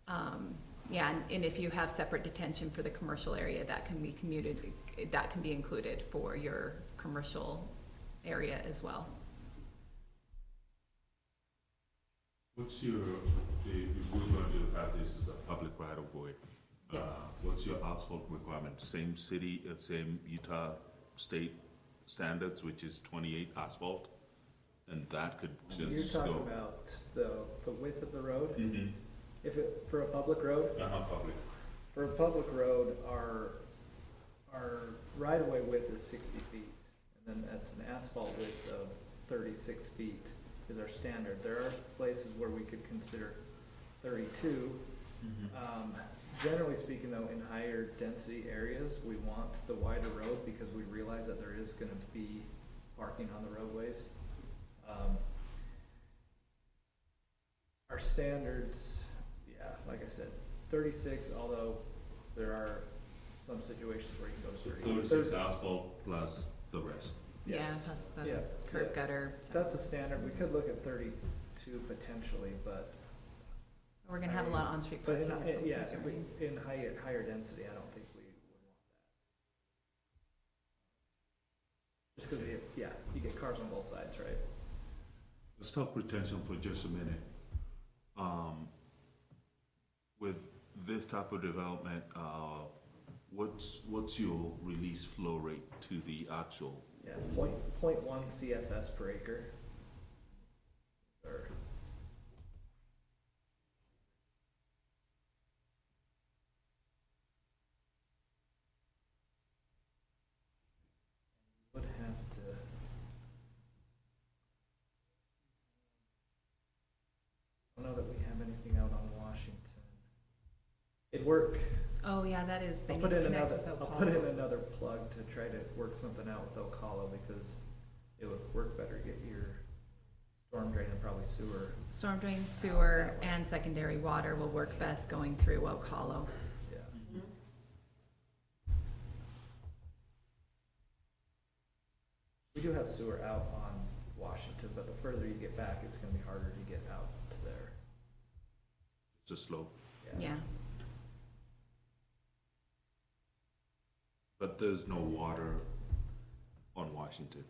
and if you have separate detention for the commercial area, that can be that can be included for your commercial area as well. What's your, if we're going to have this as a public right of way, Yes. what's your asphalt requirement? Same city, same Utah state standards, which is 28 asphalt? And that could You're just talking go. about the width of the road? Mm-hmm. If it, for a public road? Public. For a public road, our right-of-way width is 60 feet, and then that's an asphalt width of 36 feet is our standard. There are places where we could consider 32. Generally speaking, though, in higher density areas, we want the wider road because we realize that there is gonna be parking on the roadways. Our standards, yeah, like I said, 36, although there are some situations where you can go to 30. 36 asphalt plus the rest. Yeah, Yes. plus Yeah, the curb yeah. gutter. That's a standard. We could look at 32 potentially, but. We're gonna have a lot of on-street But parking. that's what we're yeah, considering. in higher density, I don't think we would want that. Just because you get cars on both sides, right? Let's talk retention for just a minute. With this type of development, what's your release flow rate to the actual? Yeah, point 0.1 CFS per acre. Or would have to. I don't know that we have anything out on Washington. It'd work. Oh, yeah, that is, they I'll need put to in connect another, with I'll put in Ocala. another plug to try to work something out with Ocala because it would work better to get your Storm drain and probably sewer. Storm drain, sewer, and secondary water will work best going through Oak Hollow. Yeah. We do have sewer out on Washington, but the further you get back, it's gonna be harder to get out to there. It's a slope. Yeah. But there's no water on Washington.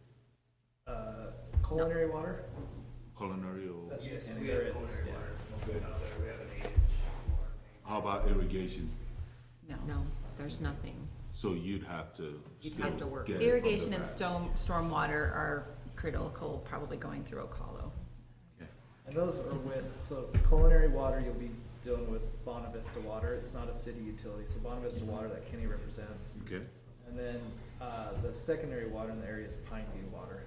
Culinary water? Culinary or, That's Yes, and we there have is, culinary yeah. water. Okay. Out there, we have an 8-inch water main. how about irrigation? No, there's nothing. So you'd have to You'd still have to work. get it from the Irrigation and back. storm water are critical, probably going through Oak Hollow. Okay. And those are with, so culinary water, you'll be dealing with Bonavista Water. It's not a city utility, so Bonavista Water that Kenny represents. Okay, And then, the secondary water in the area is Pine View Water.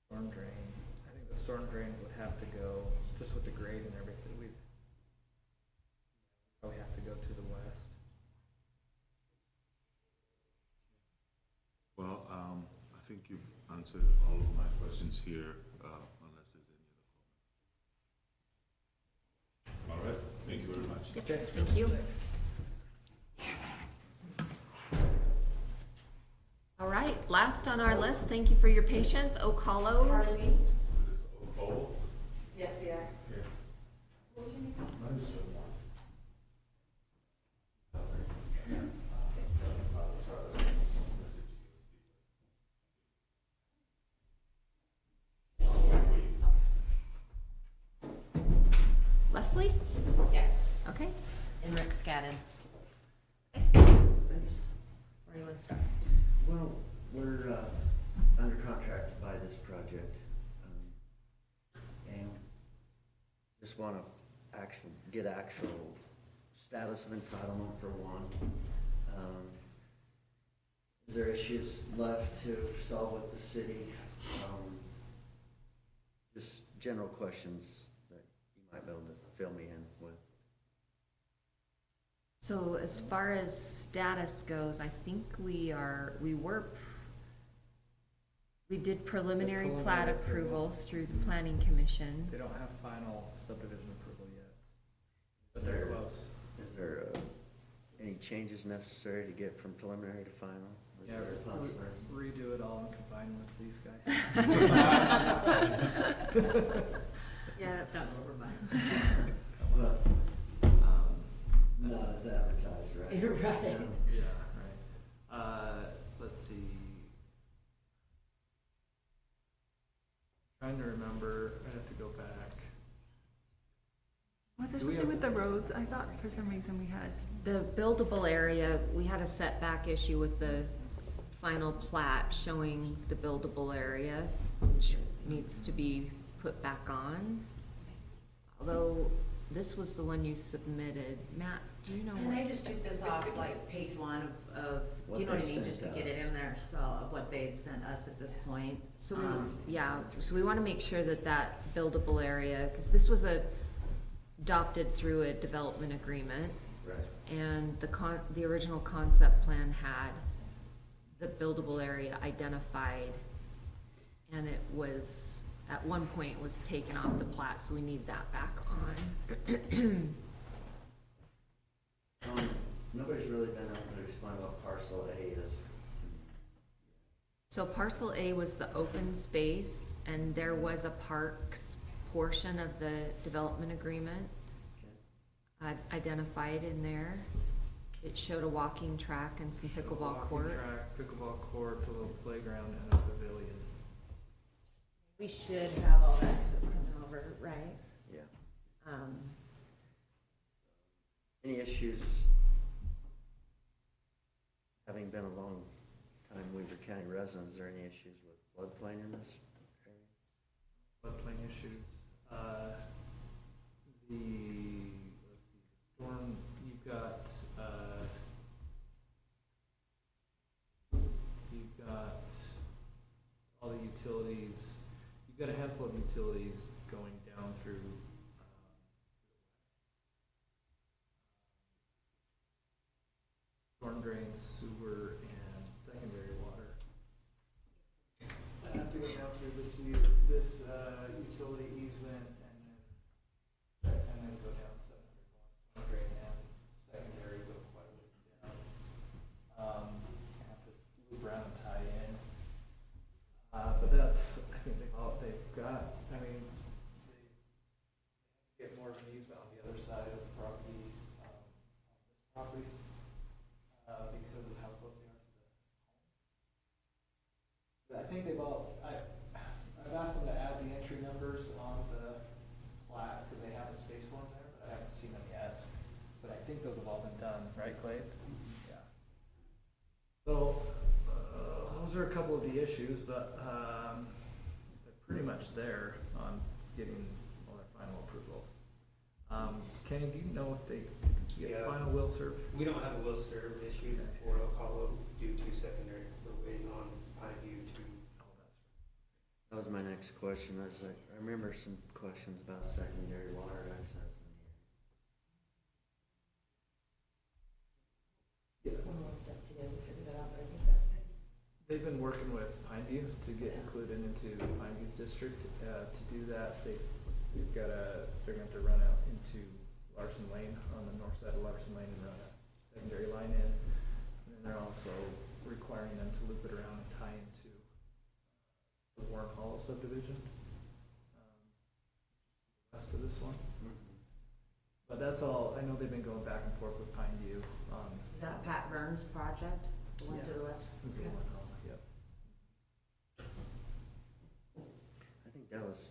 Storm drain, I think the storm drain would have to go, just with the grade and everything, we'd probably have to go to the west. well, I think you've answered all of my questions here, unless there's any other comments. All right, thank you very much. Yep, thank you. All right, last on our list, thank you for your patience, Oak Hollow. Yes, we are. Leslie? Yes. Okay. And Rick Scadden. Where do you want to start? Well, we're under contract to buy this project, and just want to get actual status of entitlement for one. Is there issues left to solve with the city? Just general questions that you might be able to fill me in with. So as far as status goes, I think we did preliminary The plat preliminary approval approval. through the planning commission. They don't have final subdivision approval yet, but Is they're there- close. Is there any changes necessary to get from preliminary to final? Is Yeah, there a possibility? redo it all and combine with these guys. Yeah, that's not over by. Well, not as advertised, right? You're right. Yeah, right. Let's see. Trying to remember, I have to go back. Was there Do we something have- with the roads? I thought for some reason we had. The buildable area, we had a setback issue with the final plat showing the buildable area, which needs to be put back on. Although, this was the one you submitted. Matt, do you know And I what? just took this off like page 1 of, What do you know what I they mean, sent just to us. get it in there, so, of what they had sent us at this point. So we wanna make sure that that buildable area, cause this was adopted through a development agreement. Right. And the original concept plan had the buildable area identified, and it was, at one point, it was taken off the plat, so we need that back on. Nobody's really been able to explain what parcel A is. So parcel A was the open space, and there was a parks portion of the development agreement identified in there. It showed a walking track and some pickleball Walking court. track, pickleball court, a little playground, and a pavilion. We should have all that, cause it's coming over, right? Yeah. Um, Any issues, having been a long time Weaver County resident, is there any issues with floodplain in this area? Floodplain issues. Let's see, storm, you've got all the utilities, you've got a handful of utilities going down through, storm drains, sewer and secondary water. I have to go down through this utility easement and then go down 700 north, and secondary go quite a ways down. I have to loop around and tie in. But that's, I think they've got, I mean, they get more of an easement on the other side of the property, on this property, because of how close they are to the home. I think they've all, I've asked them to add the entry numbers on the plat, because they have a space for them there, but I haven't seen them yet. But I think those have all been done, right, Clay? Yeah. So, those are a couple of the issues, but they're pretty much there on getting all their final approvals. Kenny, do you know if they get final will serve? We don't have a will serve issued for Oak Hollow due to secondary. We're waiting on Highview to. Oh, that's right. That was my next question. I was like, I remember some questions about secondary water access in here. Yeah. When we worked up together, we figured that out, but I think that's good. They've been working with Pineview to get included into Pineview's district. To do that, they're going to have to run out into Larson Lane, on the north side of Larson Lane, and run a secondary line in. And then they're also requiring them to loop it around and tie into the Warren Hollow subdivision, west of this one. But that's all, I know they've been going back and forth with Pineview. Is that Pat Burns' project, the one to the west? This is the Warren Hollow, yep. I think that was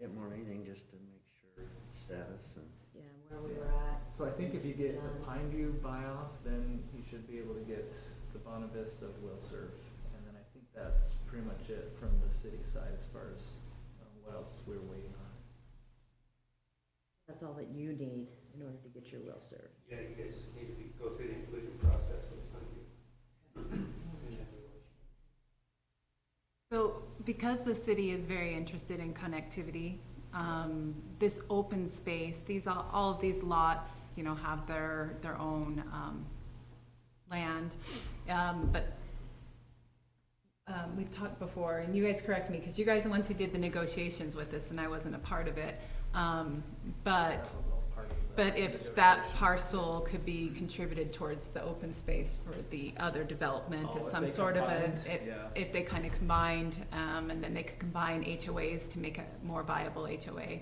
it more than anything, just to make sure status and. Yeah, where we were at. So I think if you get the Done. Pineview buy-off, then you should be able to get the Bonavista will serve. And then I think that's pretty much it from the city side as far as what else we're waiting on. That's all that you need in order to get your will served. Yeah, you guys just need to go through the inclusion process with Highview. So because the city is very interested in connectivity, this open space, all of these lots, you know, have their own land. But we've talked before, and you guys correct me, because you guys are the ones who did the negotiations with this, and I wasn't a part of it. But if that parcel could be contributed towards the open space for the other development as if some they sort of combined, if they kind of combined, and then they could combine HOAs to make a more viable HOA.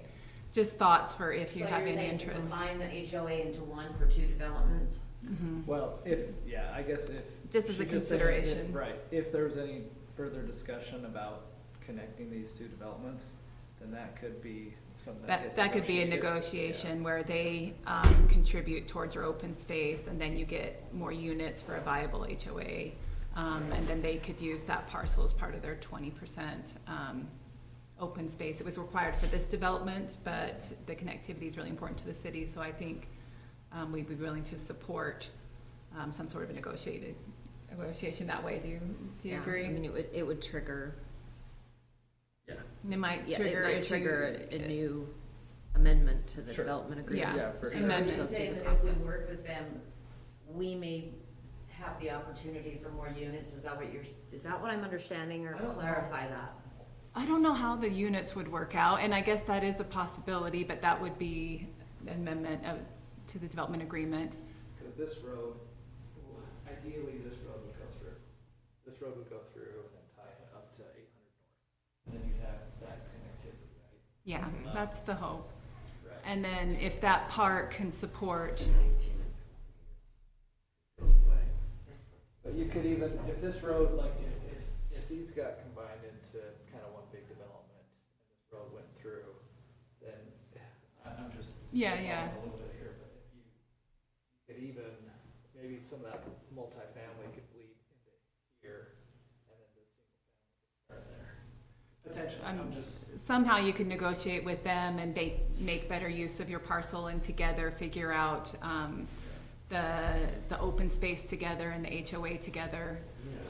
Just thoughts for if you have any interest. So you're saying to combine the HOA into one for two developments? Mhm. Well, I guess if. Just as a she could say consideration. Right, if there's any further discussion about connecting these two developments, then that could be something that gets That could be a negotiated. negotiation where they contribute towards your open space, and then you get more units for a viable HOA. And then they could use that parcel as part of their 20% open space. It was required for this development, but the connectivity is really important to the city, so I think we'd be willing to support some sort of a negotiation that way. Do you agree? I mean, it would trigger. Yeah. And it might Yeah, trigger. it might if trigger you- a new amendment to the Sure. development agreement. Yeah. For So sure. are you Go saying through the that if we process. work with them, we may have the opportunity for more units? Is that what I'm understanding, or I don't know. clarify that? I don't know how the units would work out, and I guess that is a possibility, but that would be an amendment to the development agreement. Because this road, ideally, this road would go through. This road would go through and then tie it up to 800 north. And then you'd have that connectivity, right? Yeah, that's the hope. Right. And then if that park can support, 19 and 20 is away. But you could even, if this road, like, if these got combined into kind of one big development, and this road went through, then, I'm just. Yeah, spitballing yeah. A little bit here, but if you could even, maybe some of that multifamily could bleed into here, and then the single family could start there. Potentially, I'm just. somehow you could negotiate with them and make better use of your parcel, and together figure out the open space together and the HOA together.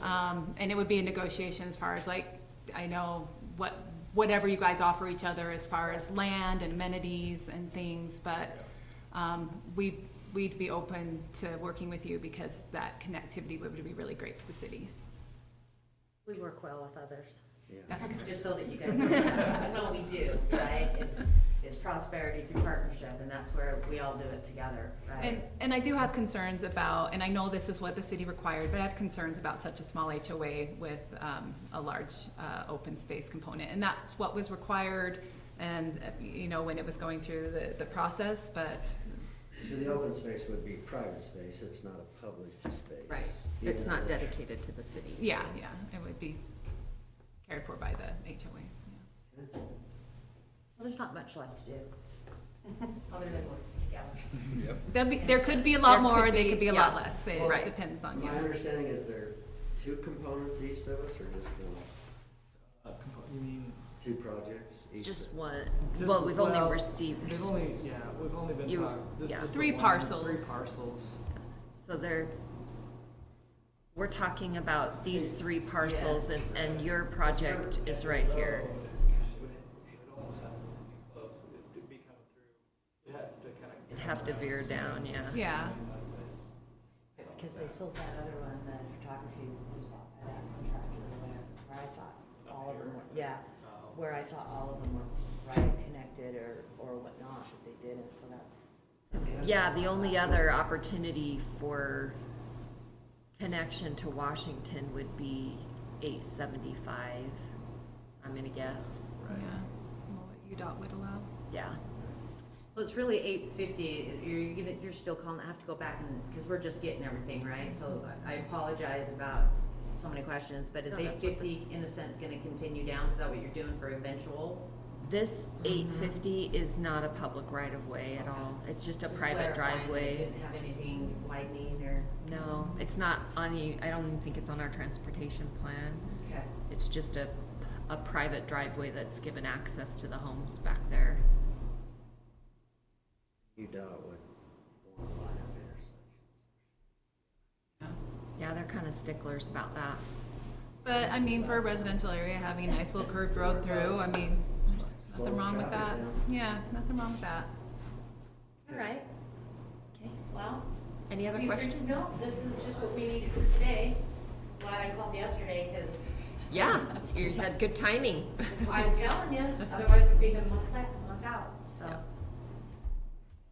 And it would be a negotiation as far as, like, I know whatever you guys offer each other as far as land and amenities and things, but we we'd be open to working with you because that connectivity would be really great for the city. We work well with others. Yeah. That's good. Just so that you guys know, no, we do, right? It's prosperity through partnership, and that's where we all do it together, right? And I do have concerns about, and I know this is what the city required, but I have concerns about such a small HOA with a large open space component. And that's what was required, and, you know, when it was going through the process, but. So the open space would be private space, it's not a public space. Right, Even it's not though dedicated to the city. Yeah, it would be cared for by the HOA. Yeah. Well, there's not much left to do, other than work together. Yep. There could be a lot There more, could they be, could be a yeah. lot less. It Right. depends on you. My understanding is there are 2 components east of us, or just one? You mean? 2 projects east? Just of- one, Just- well, we've only well, received, We've only been You- talking, this yeah. is the 3 one- parcels. 3 parcels. so we're talking about these 3 parcels, and your project is right here. It would almost have to be close, it'd be coming through, you have to kind of. It'd have to veer down, yeah. Yeah. Because they sold that other one, the photography was bought by that contractor or whatever, where I thought all of them were, yeah, where I thought all of them were right connected or whatnot, but they didn't, so that's. Yeah, the only other opportunity for connection to Washington would be 875, I'm gonna guess. Yeah. What UDOT would allow. Yeah. So it's really 850, you're still calling, I have to go back and, because we're just getting everything, right? So I apologize about so many questions, but is No, that's what 850 in a sense gonna continue down? Is that what you're doing for eventual? This 850 is not a public right-of-way at all. It's just a Just private clarifying that driveway. it didn't have anything widening or? No, it's not on I don't even think it's on our transportation plan. Okay. It's just a private driveway that's given access to the homes back there. UDOT would want to line up intersections. Yeah, they're kind of sticklers about that. But, I mean, for a residential area, having a nice little curved road through, I mean, there's nothing wrong with that. Yeah, nothing wrong with that. All right. Okay. Well. Any other we- questions? No, this is just what we needed for today. Glad I called yesterday, because Yeah, you had good timing. I'm telling you, otherwise we'd be in a month back.